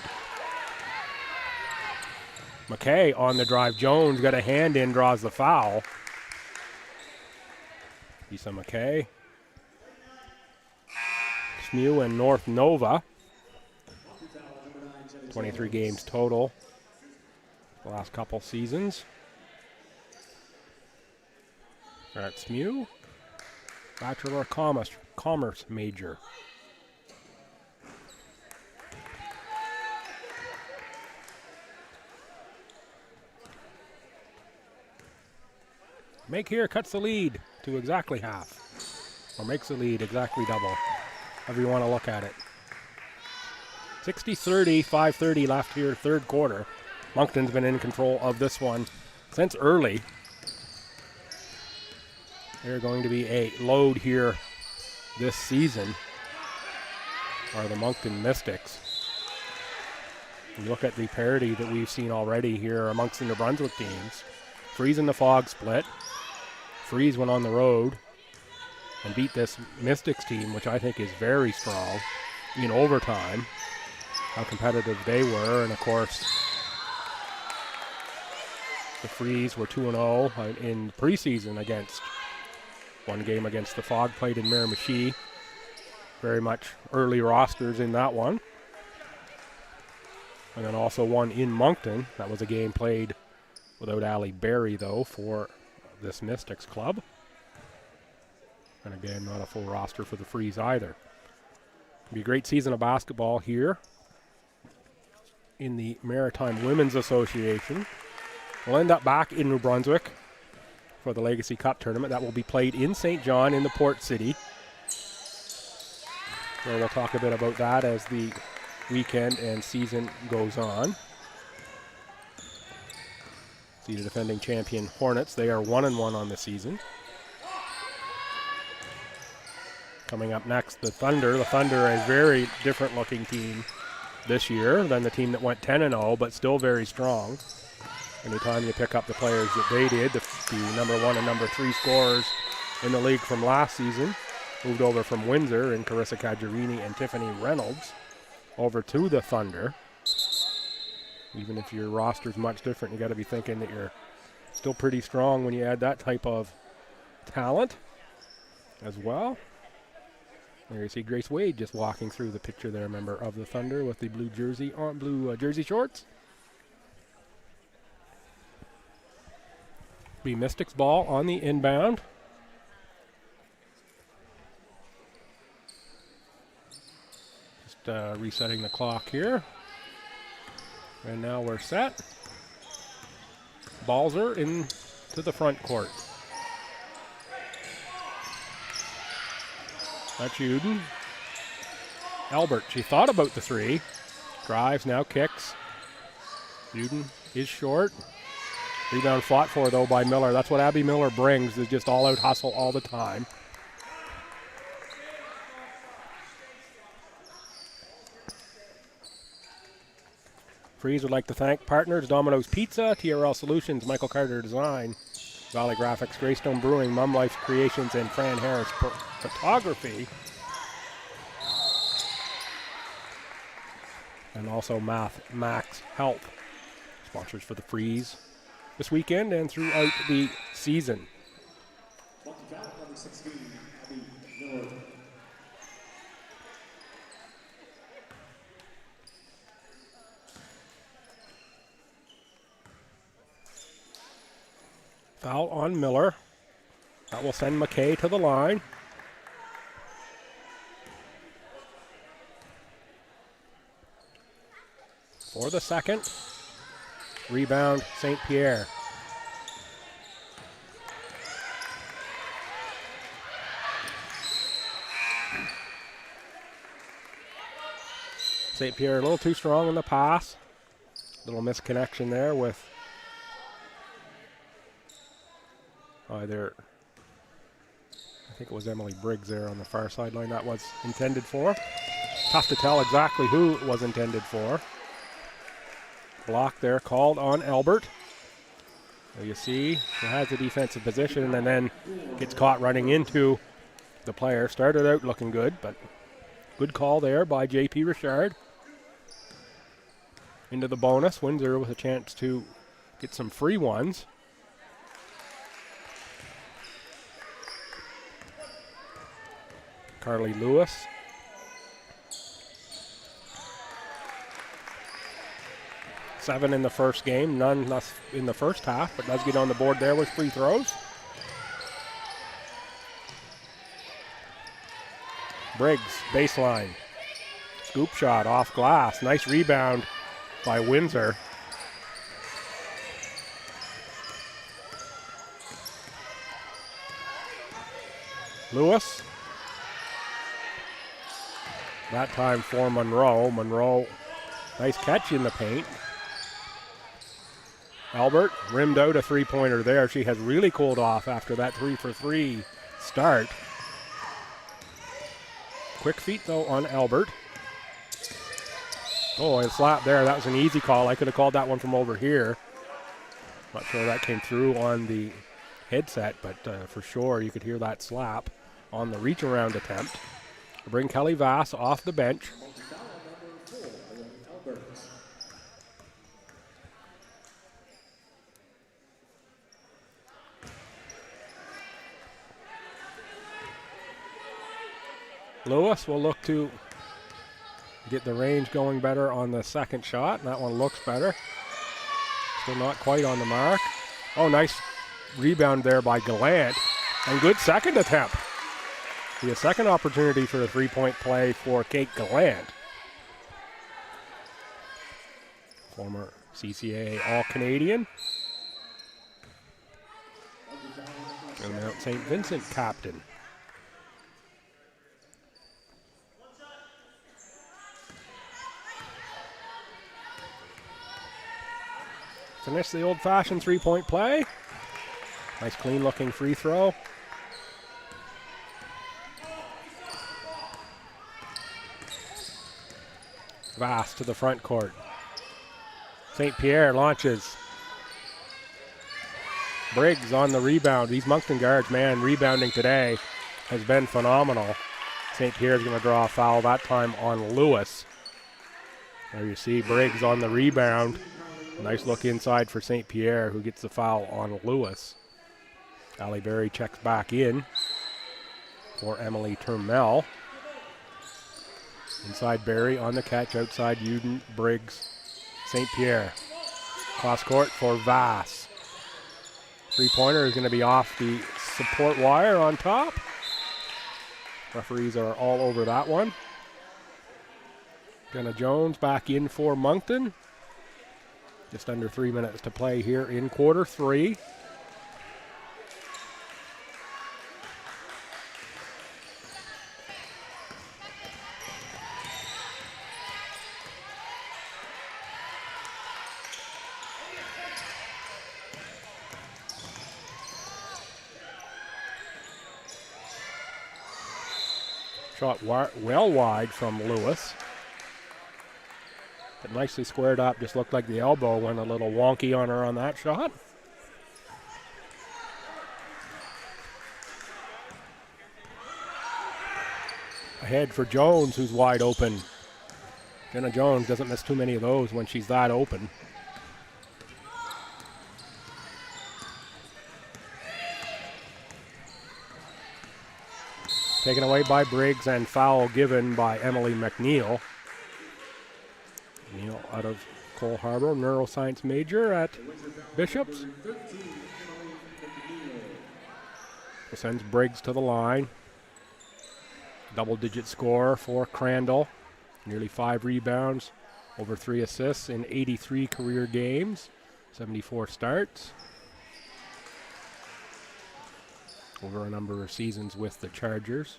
McKay on the drive. Jones got a hand in, draws the foul. Lisa McKay. Smew and North Nova. 23 games total the last couple seasons. That's Smew. Bachelor of Commerce major. Make here cuts the lead to exactly half. Or makes the lead exactly double. However you want to look at it. 60-30, 5:30 left here, third quarter. Moncton's been in control of this one since early. They're going to be a load here this season, are the Moncton Mystics. You look at the parity that we've seen already here amongst the New Brunswick teams. Freeze and the Fog split. Freeze went on the road and beat this Mystics team, which I think is very strong, in overtime. How competitive they were, and of course, the Freeze were 2-0 in preseason against one game against the Fog, played in Miramichi. Very much early rosters in that one. And then also one in Moncton. That was a game played without Ali Berry, though, for this Mystics club. And again, not a full roster for the Freeze either. It'll be a great season of basketball here in the Maritime Women's Association. We'll end up back in New Brunswick for the Legacy Cup tournament. That will be played in St. John in the Port City. So we'll talk a bit about that as the weekend and season goes on. See the defending champion Hornets. They are 1-1 on the season. Coming up next, the Thunder. The Thunder, a very different looking team this year than the team that went 10-0, but still very strong. Anytime you pick up the players that they did, the number 1 and number 3 scorers in the league from last season, moved over from Windsor, and Carissa Caggiarini and Tiffany Reynolds over to the Thunder. Even if your roster's much different, you got to be thinking that you're still pretty strong when you add that type of talent as well. There you see Grace Wade just walking through the picture there, member of the Thunder with the blue jersey on, blue jersey shorts. Be Mystics ball on the inbound. Just resetting the clock here. And now we're set. Balls are into the front court. That's Uden. Albert, she thought about the three. Drives, now kicks. Uden is short. Rebound fought for, though, by Miller. That's what Abby Miller brings, is just all-out hustle all the time. Freeze would like to thank partners Domino's Pizza, TRL Solutions, Michael Carter Design, Valley Graphics, Greystone Brewing, Mum Life Creations, and Fran Harris Photography. And also Max Health, sponsors for the Freeze this weekend and throughout the season. Number 16, Abby Miller. Foul on Miller. That will send McKay to the line. For the second. Rebound, St. Pierre. St. Pierre a little too strong in the pass. Little misconnection there with either, I think it was Emily Briggs there on the far sideline that was intended for. Tough to tell exactly who it was intended for. Block there called on Albert. There you see he has the defensive position and then gets caught running into the player. Started out looking good, but good call there by J.P. Richard. Into the bonus. Windsor with a chance to get some free ones. Carly Lewis. Seven in the first game, none less in the first half, but does get on the board there with free throws. Briggs, baseline. Scoop shot off glass. Nice rebound by Windsor. Lewis. That time for Monroe. Monroe, nice catch in the paint. Albert rimmed out a three-pointer there. She has really cooled off after that 3-for-3 start. Quick feet, though, on Albert. Oh, and slap there. That was an easy call. I could have called that one from over here. Not sure that came through on the headset, but for sure you could hear that slap on the reach-around attempt. To bring Kelly Vass off the bench. Lewis will look to get the range going better on the second shot. And that one looks better. Still not quite on the mark. Oh, nice rebound there by Gallant. And good second attempt. Be a second opportunity for the three-point play for Kate Gallant. Former CCAA All-Canadian. And Mount St. Vincent captain. Finish the old-fashioned three-point play. Nice clean-looking free throw. Vass to the front court. St. Pierre launches. Briggs on the rebound. These Moncton guards, man, rebounding today has been phenomenal. St. Pierre's going to draw a foul that time on Lewis. There you see Briggs on the rebound. Nice look inside for St. Pierre, who gets the foul on Lewis. Allie Berry checks back in for Emily Turmel. Inside Berry on the catch, outside Uden, Briggs, St. Pierre. Cross court for Vass. Three-pointer is going to be off the support wire on top. Referees are all over that one. Jenna Jones back in for Moncton. Just under 3 minutes to play here in quarter three. Shot well wide from Lewis. But nicely squared up, just looked like the elbow went a little wonky on her on that shot. Ahead for Jones, who's wide open. Jenna Jones doesn't miss too many of those when she's that open. Taken away by Briggs and foul given by Emily McNeil. Neil out of Cole Harbour, neuroscience major at Bishop's. Sends Briggs to the line. Double-digit score for Crandall. Nearly 5 rebounds, over 3 assists in 83 career games, 74 starts. Over a number of seasons with the Chargers.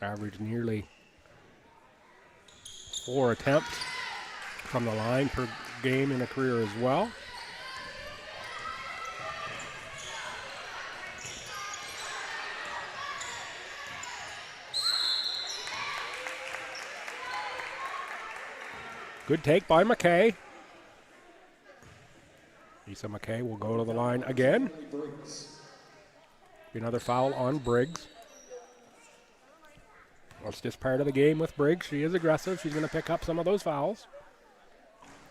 Averaged nearly 4 attempts from the line per game in a career as well. Good take by McKay. Lisa McKay will go to the line again. Another foul on Briggs. That's just part of the game with Briggs. She is aggressive. She's going to pick up some of those fouls.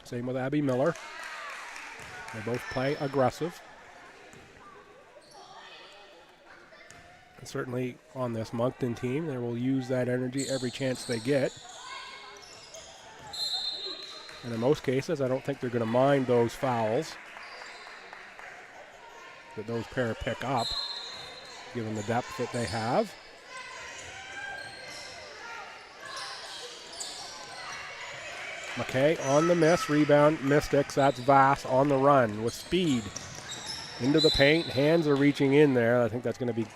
Same with Abby Miller. They both play aggressive. And certainly on this Moncton team, they will use that energy every chance they get. And in most cases, I don't think they're going to mind those fouls that those pair pick up, given the depth that they have. McKay on the miss, rebound, Mystics. That's Vass on the run with speed. Into the paint, hands are reaching in there. I think that's going to be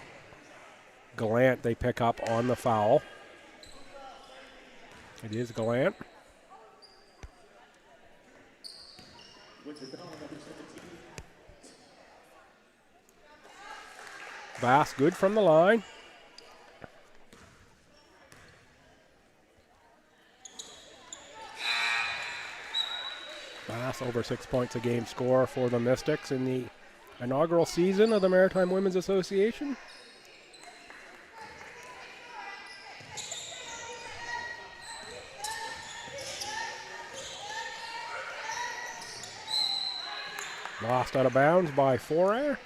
Gallant they pick up on the foul. It is Gallant. Vass good from the line. Vass over 6 points a game score for the Mystics in the inaugural season of the Maritime Women's Association. Lost out of bounds by Foray.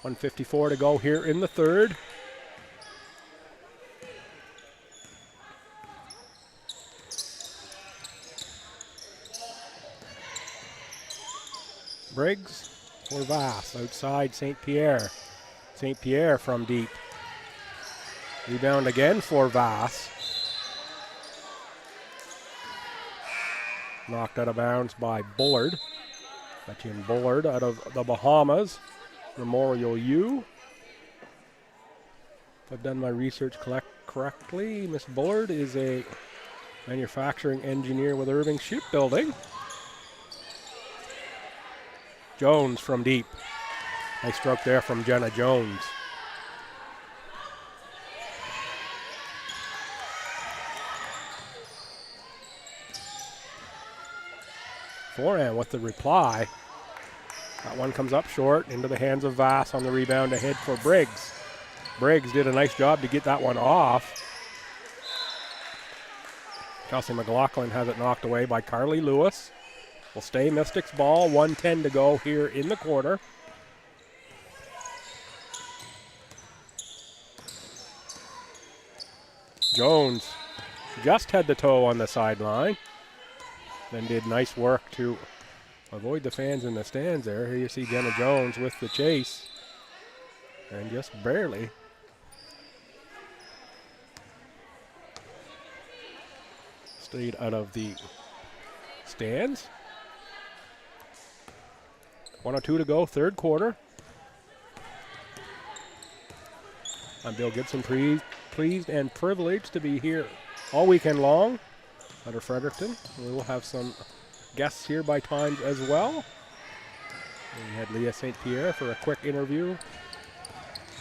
1:54 to go here in the third. Briggs for Vass outside St. Pierre. St. Pierre from deep. Rebound again for Vass. Knocked out of bounds by Bullard. Etienne Bullard out of the Bahamas. Memorial U. If I've done my research correctly, Miss Bullard is a manufacturing engineer with Irving Shipbuilding. Jones from deep. Nice stroke there from Jenna Jones. Foran with the reply. That one comes up short into the hands of Vass on the rebound ahead for Briggs. Briggs did a nice job to get that one off. Kelsey McLaughlin has it knocked away by Carly Lewis. Will stay Mystics ball, 1:10 to go here in the quarter. Jones just had the toe on the sideline. Then did nice work to avoid the fans in the stands there. Here you see Jenna Jones with the chase. And just barely. Stayed out of the stands. 1:02 to go, third quarter. I'm Bill Gibson, pleased and privileged to be here all weekend long out of Fredericton. We will have some guests here by times as well. We had Leah St. Pierre for a quick interview.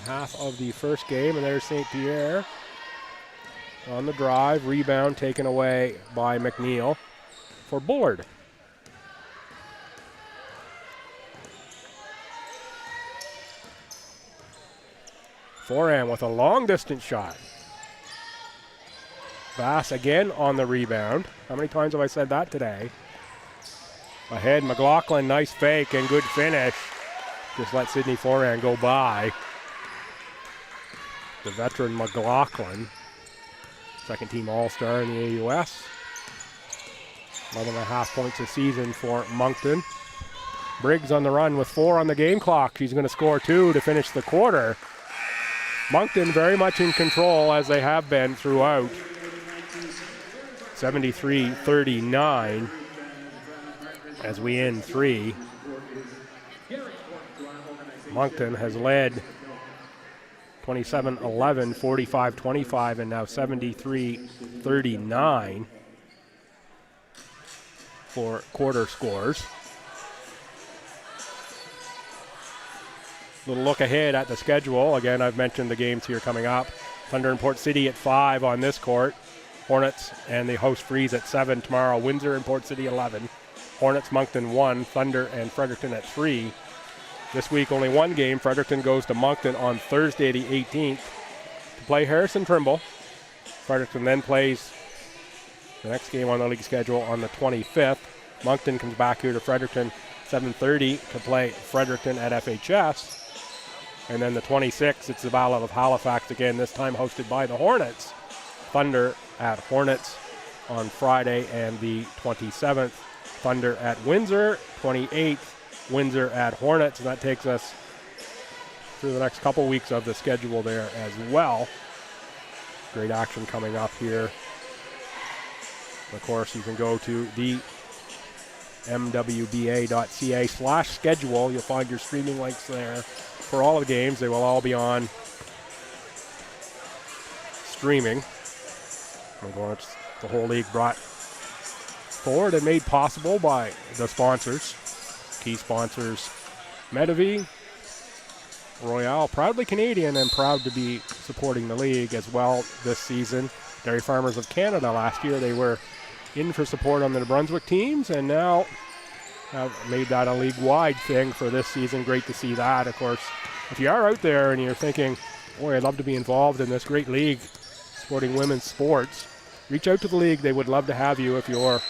Half of the first game, and there's St. Pierre on the drive. Rebound taken away by McNeil for Bullard. Foran with a long distance shot. Vass again on the rebound. How many times have I said that today? Ahead, McLaughlin, nice fake and good finish. Just let Sydney Foran go by. The veteran McLaughlin, second team All-Star in the AUS. 11.5 points a season for Moncton. Briggs on the run with 4 on the game clock. She's going to score 2 to finish the quarter. Moncton very much in control as they have been throughout. 73-39 as we end 3. Moncton has led 27-11, 45-25, and now 73-39 for quarter scores. Little look ahead at the schedule. Again, I've mentioned the games here coming up. Thunder and Port City at 5 on this court. Hornets and the host Freeze at 7 tomorrow. Windsor and Port City 11. Hornets, Moncton 1. Thunder and Fredericton at 3. This week only one game. Fredericton goes to Moncton on Thursday the 18th to play Harrison Trimble. Fredericton then plays the next game on the league schedule on the 25th. Moncton comes back here to Fredericton 7:30 to play Fredericton at FHS. And then the 26th, it's the Battle of Halifax again, this time hosted by the Hornets. Thunder at Hornets on Friday, and the 27th, Thunder at Windsor. 28th, Windsor at Hornets, and that takes us through the next couple weeks of the schedule there as well. Great action coming up here. Of course, you can go to the mwba.ca/schedule. You'll find your streaming links there for all of the games. They will all be on streaming. The whole league brought forward and made possible by the sponsors. Key sponsors, Medavie, Royale, proudly Canadian and proud to be supporting the league as well this season. Dairy Farmers of Canada last year, they were in for support on the New Brunswick teams, and now have made that a league-wide thing for this season. Great to see that. Of course, if you are out there and you're thinking, boy, I'd love to be involved in this great league supporting women's sports, reach out to the league. They would love to have you if you're,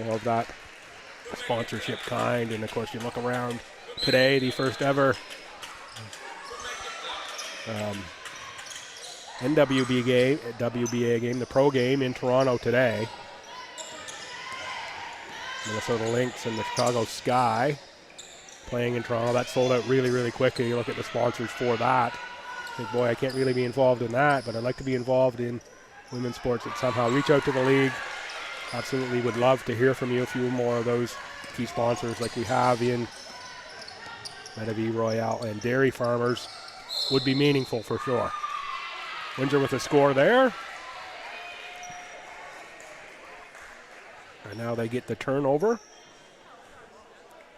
of that sponsorship kind. And of course, you look around today, the first ever WBA game, the pro game in Toronto today. Minnesota Lynx and the Chicago Sky playing in Toronto. That sold out really, really quickly. You look at the sponsors for that. I think, boy, I can't really be involved in that, but I'd like to be involved in women's sports that somehow. Reach out to the league. Absolutely would love to hear from you. A few more of those key sponsors like we have in Medavie, Royale, and Dairy Farmers would be meaningful for sure. Windsor with a score there. And now they get the turnover.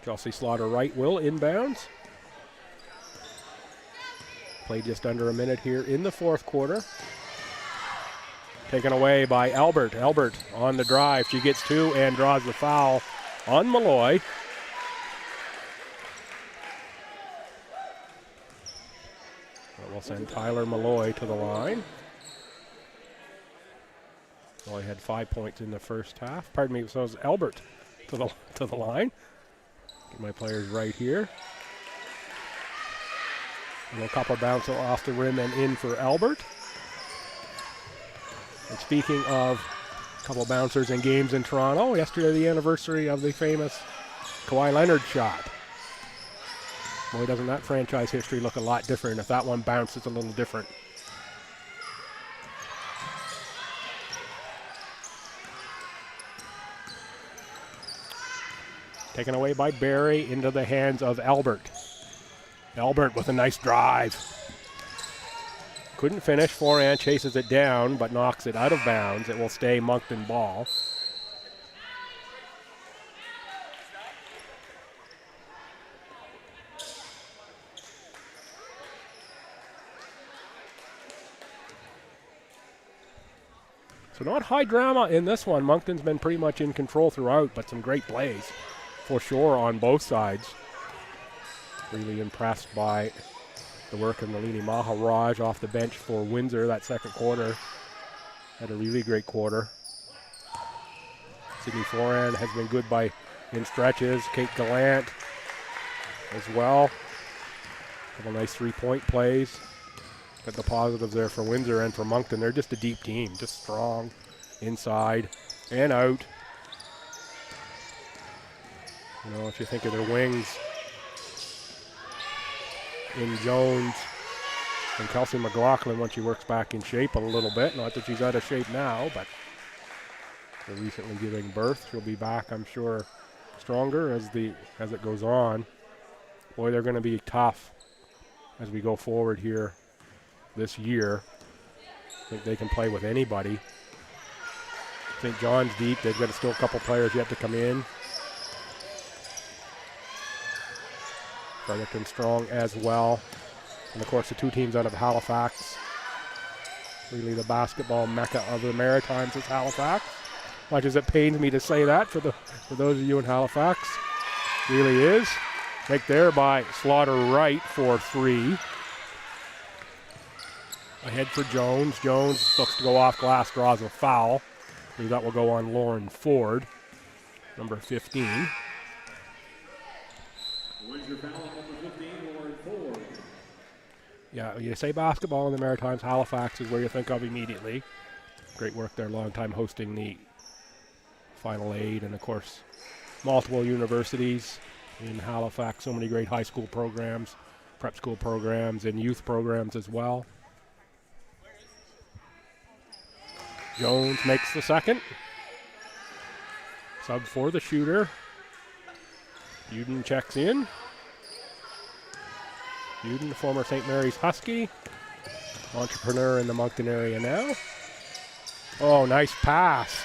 Chelsea Slaughter-Wright will inbounds. Played just under a minute here in the fourth quarter. Taken away by Albert. Albert on the drive. She gets two and draws the foul on Malloy. That will send Tyler Malloy to the line. Malloy had 5 points in the first half. Pardon me, so it's Albert to the line. Get my players right here. A little couple bounce off the rim and in for Albert. And speaking of a couple bouncers and games in Toronto, yesterday the anniversary of the famous Kawhi Leonard shot. Boy, doesn't that franchise history look a lot different. If that one bounced, it's a little different. Taken away by Barry into the hands of Albert. Albert with a nice drive. Couldn't finish. Forehand chases it down, but knocks it out of bounds. It will stay Moncton ball. So not high drama in this one. Moncton's been pretty much in control throughout, but some great plays for sure on both sides. Really impressed by the work of Nalini Maharaj off the bench for Windsor that second quarter. Had a really great quarter. Sydney Forehand has been good in stretches. Kate Gallant as well. Couple nice three-point plays. Got the positives there for Windsor and for Moncton. They're just a deep team, just strong inside and out. If you think of their wings in Jones and Kelsey McLaughlin when she works back in shape a little bit. Not that she's out of shape now, but they're recently giving birth. She'll be back, I'm sure, stronger as it goes on. Boy, they're going to be tough as we go forward here this year. I think they can play with anybody. St. John's deep. They've got still a couple players yet to come in. Fredericton strong as well. And of course the two teams out of Halifax. Really the basketball mecca of the Maritimes is Halifax. Much as it pains me to say that for those of you in Halifax. Really is. Take there by Slaughter-Wright for three. Ahead for Jones. Jones looks to go off glass, draws a foul. I believe that will go on Lauren Ford, number 15. Your foul on number 15, Lauren Ford. Yeah, you say basketball in the Maritimes, Halifax is where you think of immediately. Great work there, long time hosting the Final Eight, and of course, multiple universities in Halifax, so many great high school programs, prep school programs, and youth programs as well. Jones makes the second. Sub for the shooter. Uden checks in. Uden, former St. Mary's Husky. Entrepreneur in the Moncton area now. Oh, nice pass.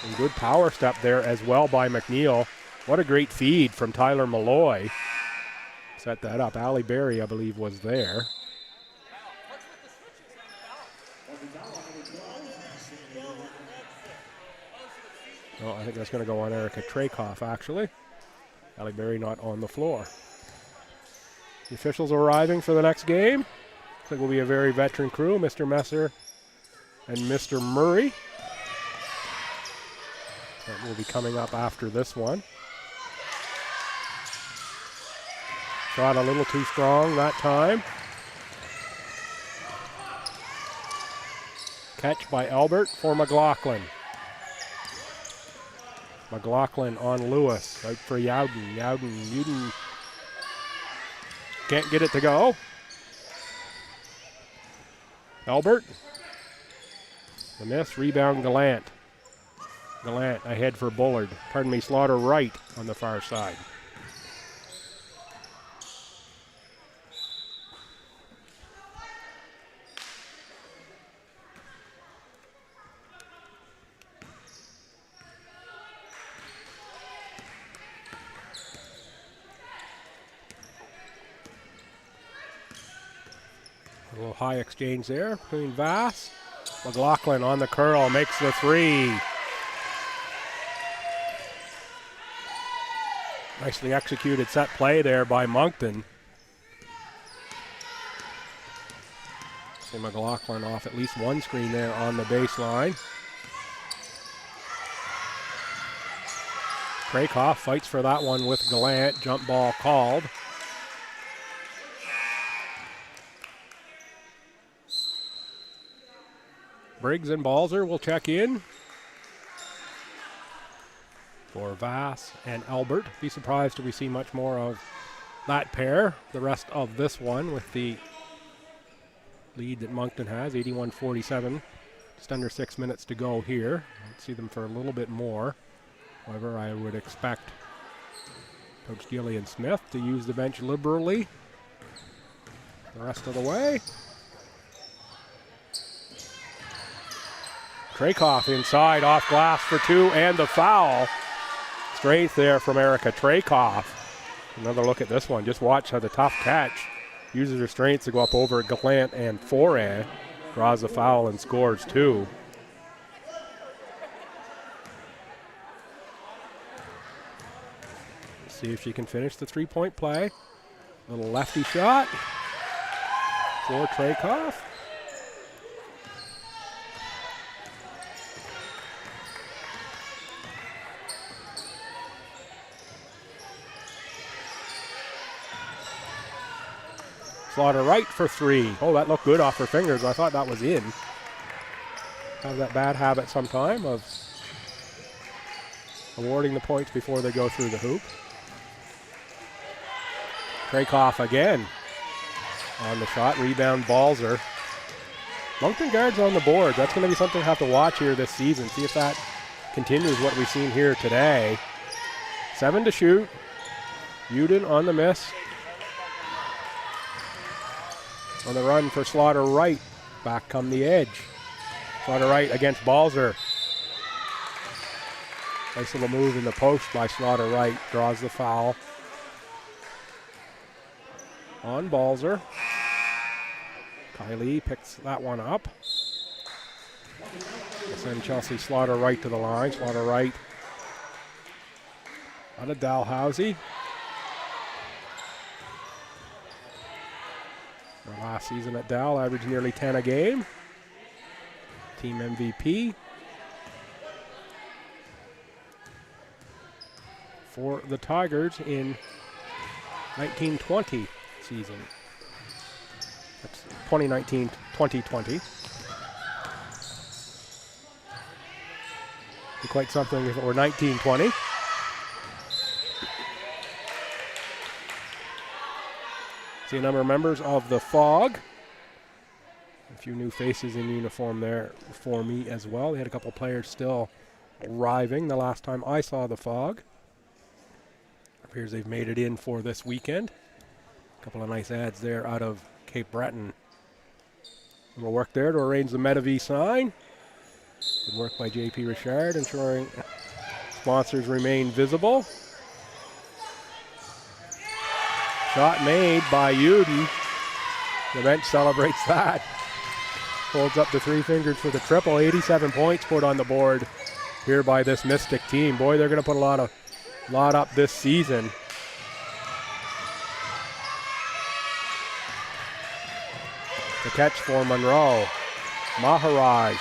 And good power step there as well by McNeil. What a great feed from Tyler Malloy. Set that up. Allie Berry, I believe, was there. Oh, I think that's going to go on Erica Trakoff, actually. Allie Berry not on the floor. The officials arriving for the next game. I think will be a very veteran crew, Mr. Messer and Mr. Murray. That will be coming up after this one. Shot a little too strong that time. Catch by Albert for McLaughlin. McLaughlin on Lewis, out for Yowden. Yowden can't get it to go. Albert. The miss, rebound Gallant. Gallant ahead for Bullard. Pardon me, Slaughter Wright on the far side. A little high exchange there between Vass. McLaughlin on the curl, makes the three. Nicely executed set play there by Moncton. See McLaughlin off at least one screen there on the baseline. Krakoff fights for that one with Gallant. Jump ball called. Briggs and Balzer will check in for Vass and Albert. Be surprised if we see much more of that pair. The rest of this one with the lead that Moncton has, 81-47. Just under 6 minutes to go here. I'd see them for a little bit more. However, I would expect Coach Gillian Smith to use the bench liberally the rest of the way. Trakoff inside, off glass for two, and the foul. Strength there from Erica Trakoff. Another look at this one. Just watch how the tough catch uses her strength to go up over Gallant and Foray. Draws the foul and scores two. Let's see if she can finish the three-point play. Little lefty shot for Trakoff. Slaughter Wright for three. Oh, that looked good off her fingers. I thought that was in. Have that bad habit sometime of awarding the points before they go through the hoop. Krakoff again on the shot. Rebound Balzer. Moncton guards on the board. That's going to be something to have to watch here this season. See if that continues what we've seen here today. 7 to shoot. Uden on the miss. On the run for Slaughter Wright. Back come the edge. Slaughter Wright against Balzer. Nice little move in the post by Slaughter Wright. Draws the foul on Balzer. Kylie picks that one up. We'll send Chelsea Slaughter Wright to the line. Slaughter Wright out of Dalhousie. Her last season at Dal averaged nearly 10 a game. Team MVP for the Tigers in 1920 season. That's 2019-2020. Be quite something if it were 1920. See a number of members of the Fog. A few new faces in uniform there for me as well. They had a couple players still arriving the last time I saw the Fog. Appears they've made it in for this weekend. A couple of nice ads there out of Cape Breton. A little work there to arrange the Medavie sign. Good work by J.P. Richard, ensuring sponsors remain visible. Shot made by Uden. The bench celebrates that. Holds up the three fingers for the triple. 87 points put on the board here by this Mystic team. Boy, they're going to put a lot up this season. The catch for Monroe. Maharaj,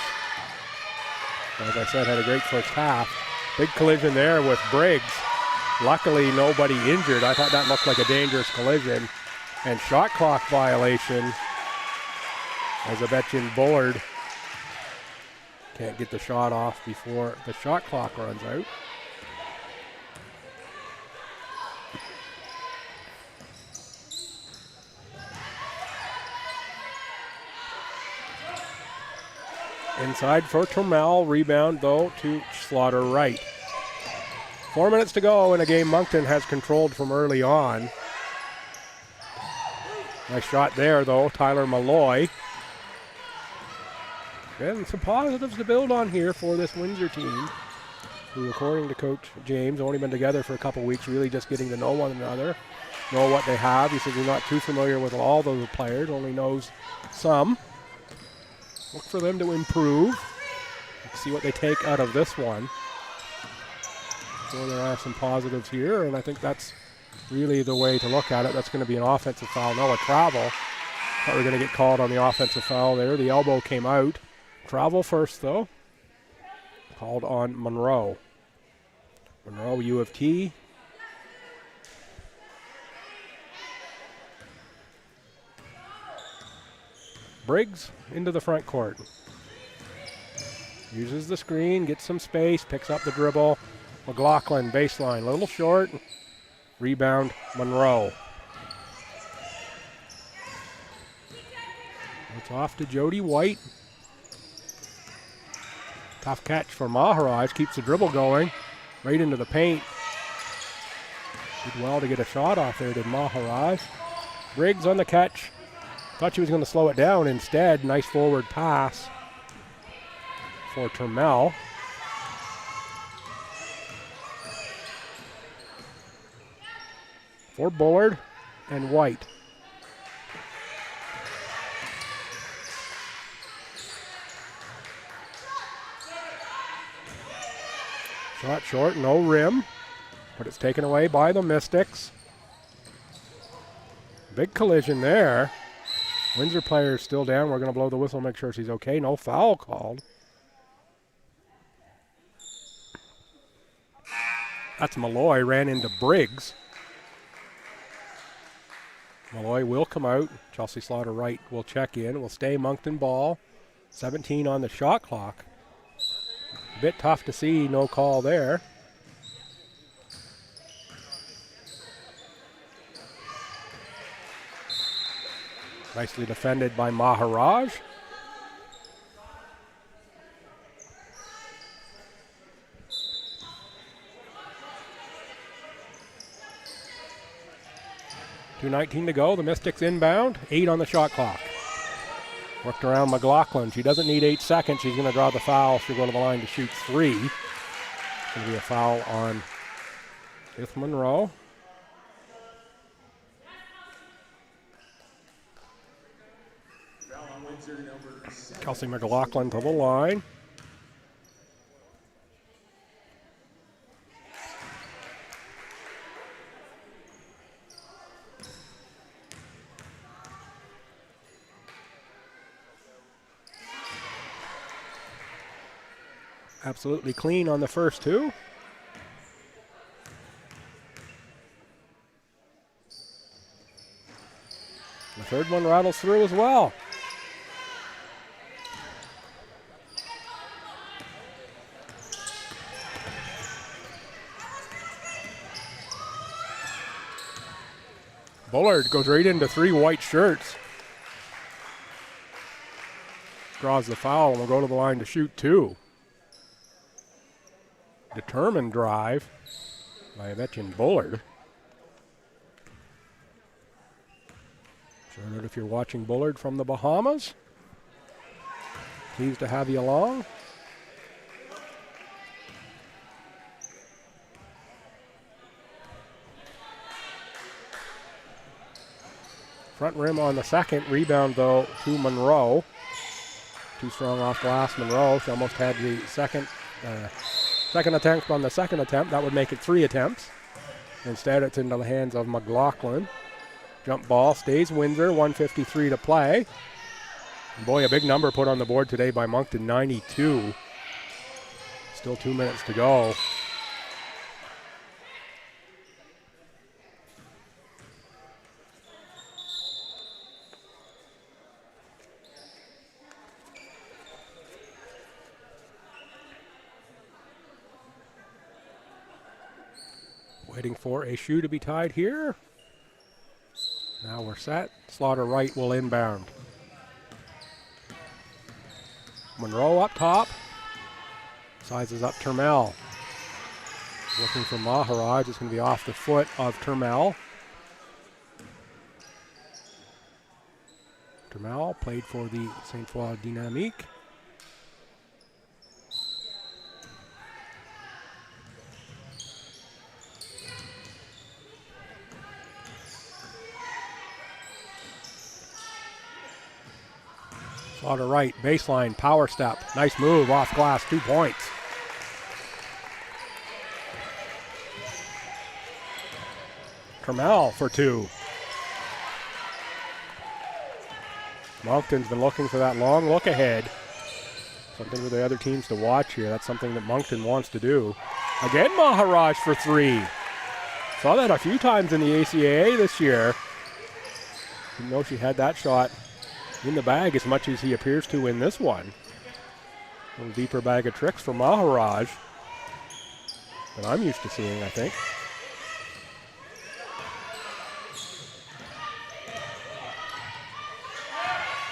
as I said, had a great first half. Big collision there with Briggs. Luckily, nobody injured. I thought that looked like a dangerous collision. And shot clock violation as Abetchin Bullard can't get the shot off before the shot clock runs out. Inside for Turmel. Rebound, though, to Slaughter Wright. 4 minutes to go in a game Moncton has controlled from early on. Nice shot there, though. Tyler Malloy. And some positives to build on here for this Windsor team, who, according to Coach James, only been together for a couple weeks, really just getting to know one another, know what they have. He says he's not too familiar with all the players, only knows some. Look for them to improve. Let's see what they take out of this one. So there are some positives here, and I think that's really the way to look at it. That's going to be an offensive foul. No, a travel. Thought we were going to get called on the offensive foul there. The elbow came out. Travel first, though. Called on Monroe. Monroe, U of T. Briggs into the front court. Uses the screen, gets some space, picks up the dribble. McLaughlin, baseline, a little short. Rebound, Monroe. It's off to Jody White. Tough catch for Maharaj, keeps the dribble going. Right into the paint. Did well to get a shot off there, did Maharaj. Briggs on the catch. Thought she was going to slow it down. Instead, nice forward pass for Turmel. For Bullard and White. Shot short, no rim, but it's taken away by the Mystics. Big collision there. Windsor player is still down. We're going to blow the whistle, make sure she's okay. No foul called. That's Malloy, ran into Briggs. Malloy will come out. Chelsea Slaughter Wright will check in. Will stay Moncton ball. 17 on the shot clock. A bit tough to see, no call there. Nicely defended by Maharaj. .2:19 to go. The Mystics inbound. 8 on the shot clock. Worked around McLaughlin. She doesn't need 8 seconds. She's going to draw the foul. She'll go to the line to shoot 3. It's going to be a foul on Ith Monroe. Kelsey McLaughlin to the line. Absolutely clean on the first two. third one rattles through as well. Bullard goes right into 3 white shirts. Draws the foul and will go to the line to shoot 2. Determined drive by Etienne Bullard. Sure that if you're watching Bullard from the Bahamas, pleased to have you along. Front rim on the second. Rebound, though, to Monroe. Too strong off glass, Monroe. She almost had the second attempt on the second attempt. That would make it 3 attempts. Instead, it's into the hands of McLaughlin. Jump ball stays Windsor, 1:53 to play. And boy, a big number put on the board today by Moncton, 92. Still 2 minutes to go. Waiting for a shoe to be tied here. Now we're set. Slaughter Wright will inbound. Monroe up top. Sizes up Turmel. Looking for Maharaj. It's going to be off the foot of Turmel. Turmel played for the St. Foy Dynamique. Slaughter right, baseline, power step. Nice move, off glass, 2 points. Turmel for 2. Moncton's been looking for that long look ahead. Something for the other teams to watch here. That's something that Moncton wants to do. Again, Maharaj for 3. Saw that a few times in the ACAA this year. Didn't know she had that shot in the bag as much as he appears to in this one. A little deeper bag of tricks for Maharaj than I'm used to seeing, I think.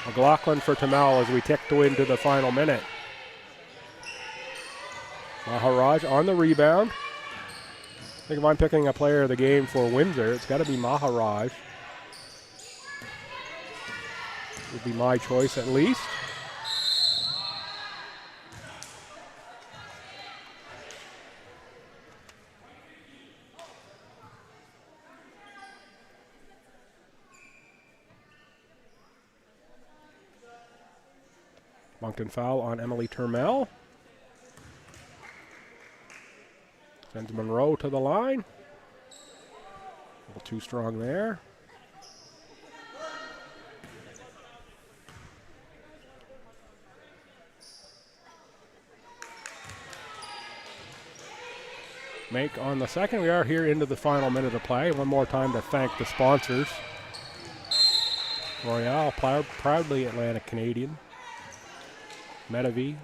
McLaughlin for Turmel as we tick into the final minute. Maharaj on the rebound. I think if I'm picking a player of the game for Windsor, it's got to be Maharaj. Would be my choice at least. Moncton foul on Emily Turmel. Sends Monroe to the line. A little too strong there. Make on the second. We are here into the final minute of play. One more time to thank the sponsors. Royale, proudly Atlantic Canadian. Medavie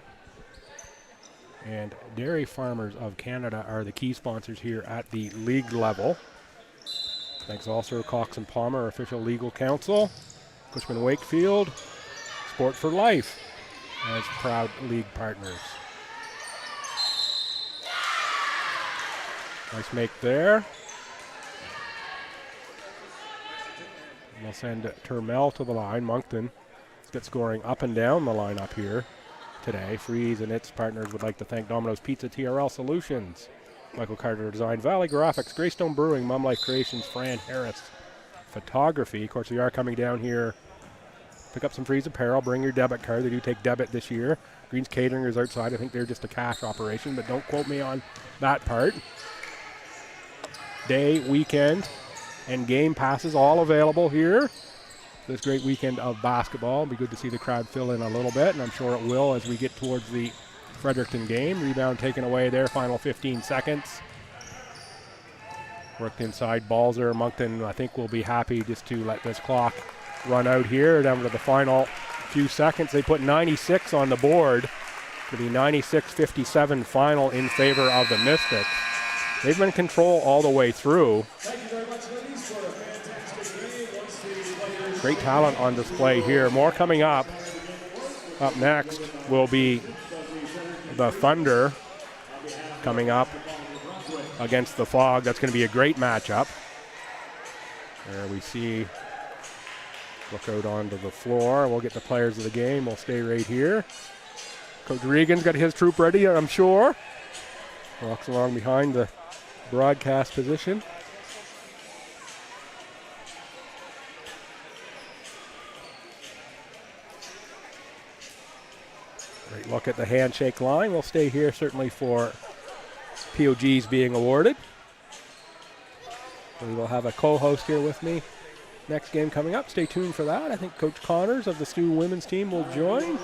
and Dairy Farmers of Canada are the key sponsors here at the league level. Thanks also to Cox & Palmer, official legal counsel. Cushman Wakefield, Sport for Life as proud league partners. Nice make there. We'll send Turmel to the line. Moncton gets scoring up and down the line up here today. Freeze and its partners would like to thank Domino's Pizza, TRL Solutions, Michael Carter Design, Valley Graphics, Greystone Brewing, Mum Life Creations, Fran Harris Photography. Of course, we are coming down here. Pick up some Freeze apparel. Bring your debit card. They do take debit this year. Green's Catering is outside. I think they're just a cash operation, but don't quote me on that part. Day, weekend, and game passes all available here. This great weekend of basketball. It'll be good to see the crowd fill in a little bit, and I'm sure it will as we get towards the Fredericton game. Rebound taken away there, final 15 seconds. Worked inside, Balzer. Moncton, I think, will be happy just to let this clock run out here down to the final few seconds. They put 96 on the board. To be 96-57 final in favor of the Mystics. They've been in control all the way through. Thank you very much, ladies, for a fantastic game. Once the players Great talent on display here. More coming up. Up next will be the Thunder coming up against the Fog. That's going to be a great matchup. There we see, look out onto the floor. We'll get the players of the game. We'll stay right here. Coach Regan's got his troop ready, I'm sure. Walks along behind the broadcast position. Great look at the handshake line. We'll stay here certainly for POGs being awarded. We will have a co-host here with me. Next game coming up. Stay tuned for that. I think Coach Connors of the Stu women's team will join.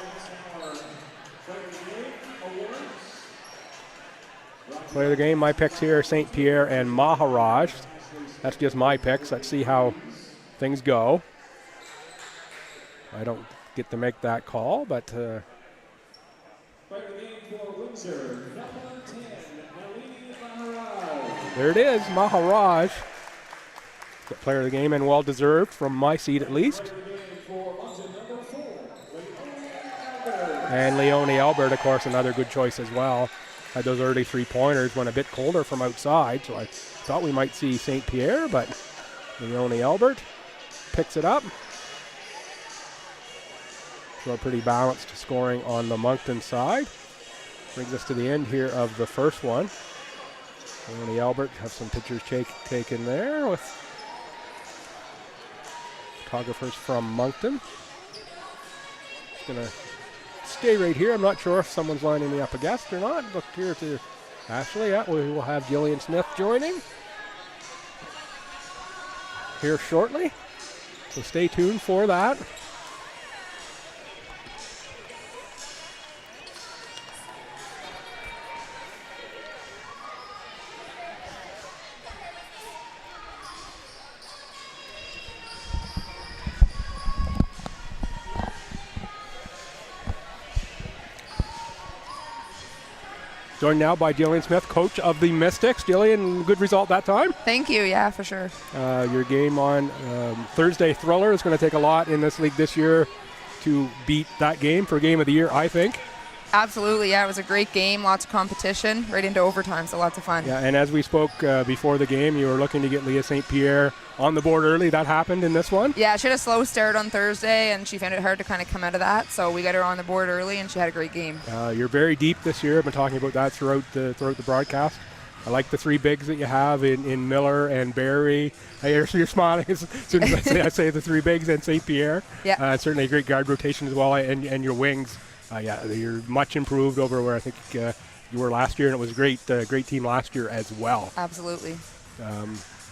Player of the game, my picks here, St. Pierre and Maharaj. That's just my picks. Let's see how things go. I don't get to make that call, but... Player of the game for Windsor, number 10, Maharaj. there it is, Maharaj. Player of the game and well-deserved from my seat at least. Player of the game for Moncton, number 4, And Leone Albert, of course, another good choice as well. Had those early three-pointers, went a bit colder from outside, so I thought we might see St. Pierre, but Leone Albert picks it up. So a pretty balanced scoring on the Moncton side. Brings us to the end here of the first one. Leone Albert have some pictures taken there with photographers from Moncton. Just gonna stay right here. I'm not sure if someone's lining me up a guest or not. Look here to Ashley. Yeah, we will have Gillian Smith joining here shortly. So stay tuned for that. Joined now by Gillian Smith, coach of the Mystics. Gillian, good result that time. Thank you, yeah, for sure. Your game on Thursday Thriller is going to take a lot in this league this year to beat that game for Game of the Year, I think. Absolutely, yeah, it was a great game, lots of competition, right into overtime, so lots of fun. Yeah, and as we spoke before the game, you were looking to get Leah St. Pierre on the board early. That happened in this one? Yeah, she had a slow start on Thursday, and she found it hard to kind of come out of that, so we got her on the board early, and she had a great game. You're very deep this year. I've been talking about that throughout the broadcast. I like the three bigs that you have in Miller and Barry. You're smiling as soon as I say the three bigs and St. Pierre. Yeah. Certainly a great guard rotation as well, and your wings. Yeah, you're much improved over where I think you were last year, and it was a great team last year as well. Absolutely.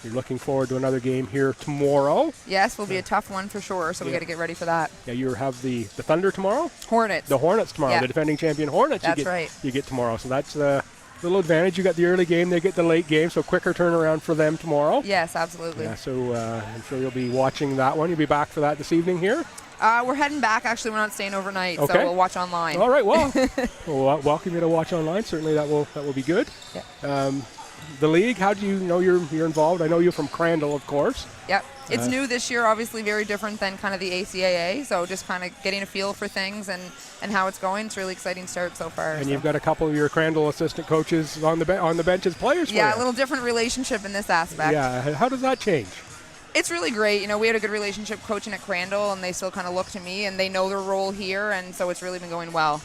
You're looking forward to another game here tomorrow. Yes, will be a tough one for sure, so we got to get ready for that. Yeah, you have the Thunder tomorrow? Hornets. The Hornets tomorrow, Yeah. the defending champion Hornets. That's right. You get tomorrow, so that's a little advantage. You got the early game, they get the late game, so quicker turnaround for them tomorrow. Yes, absolutely. Yeah, so I'm sure you'll be watching that one. You'll be back for that this evening here? We're heading back. Actually, we're not staying overnight, Okay. so we'll watch online. All right, well, we'll welcome you to watch online. Certainly that will be good. Yeah. The league, how do you know you're involved? I know you from Crandall, of course. Yep. It's new this year, obviously very different than kind of the ACAA, so just kind of getting a feel for things and how it's going. It's a really exciting start so far. And you've got a couple of your Crandall assistant coaches on the bench as players for Yeah, you. a little different relationship in this aspect. Yeah, how does that change? It's really great. You know, we had a good relationship coaching at Crandall, and they still kind of look to me, and they know their role here, and so it's really been going well.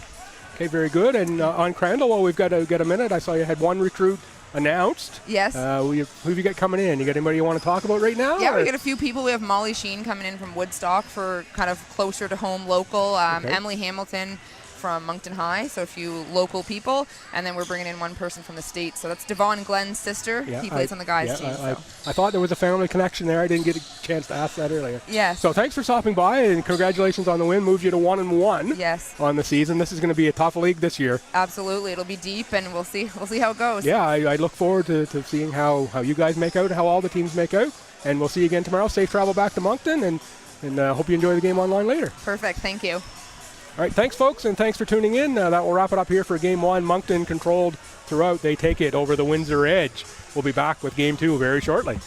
Okay, very good. And on Crandall, well, we've got to get a minute. I saw you had one recruit announced. Yes. Who have you got coming in? You got anybody you want to talk about right now? Yeah, or? we got a few people. We have Molly Sheen coming in from Woodstock for kind of closer to home, local. Okay. Emily Hamilton from Moncton High, so a few local people. And then we're bringing in one person from the States. So that's Devon Glenn's sister. Yeah, he plays on the guys' team. I thought there was a family connection there. I didn't get a chance to ask that earlier. Yes. So thanks for stopping by, and congratulations on the win. Moves you to 1-1 Yes. on the season. This is going to be a tough league this year. Absolutely. It'll be deep, and we'll see how it goes. Yeah, I look forward to seeing how you guys make out, how all the teams make out. And we'll see you again tomorrow. Safe travel back to Moncton, and And hope you enjoy the game online later. Perfect. Thank you. All right, thanks, folks, and thanks for tuning in. That will wrap it up here for Game 1. Moncton controlled throughout. They take it over the Windsor Edge. We'll be back with Game 2 very shortly.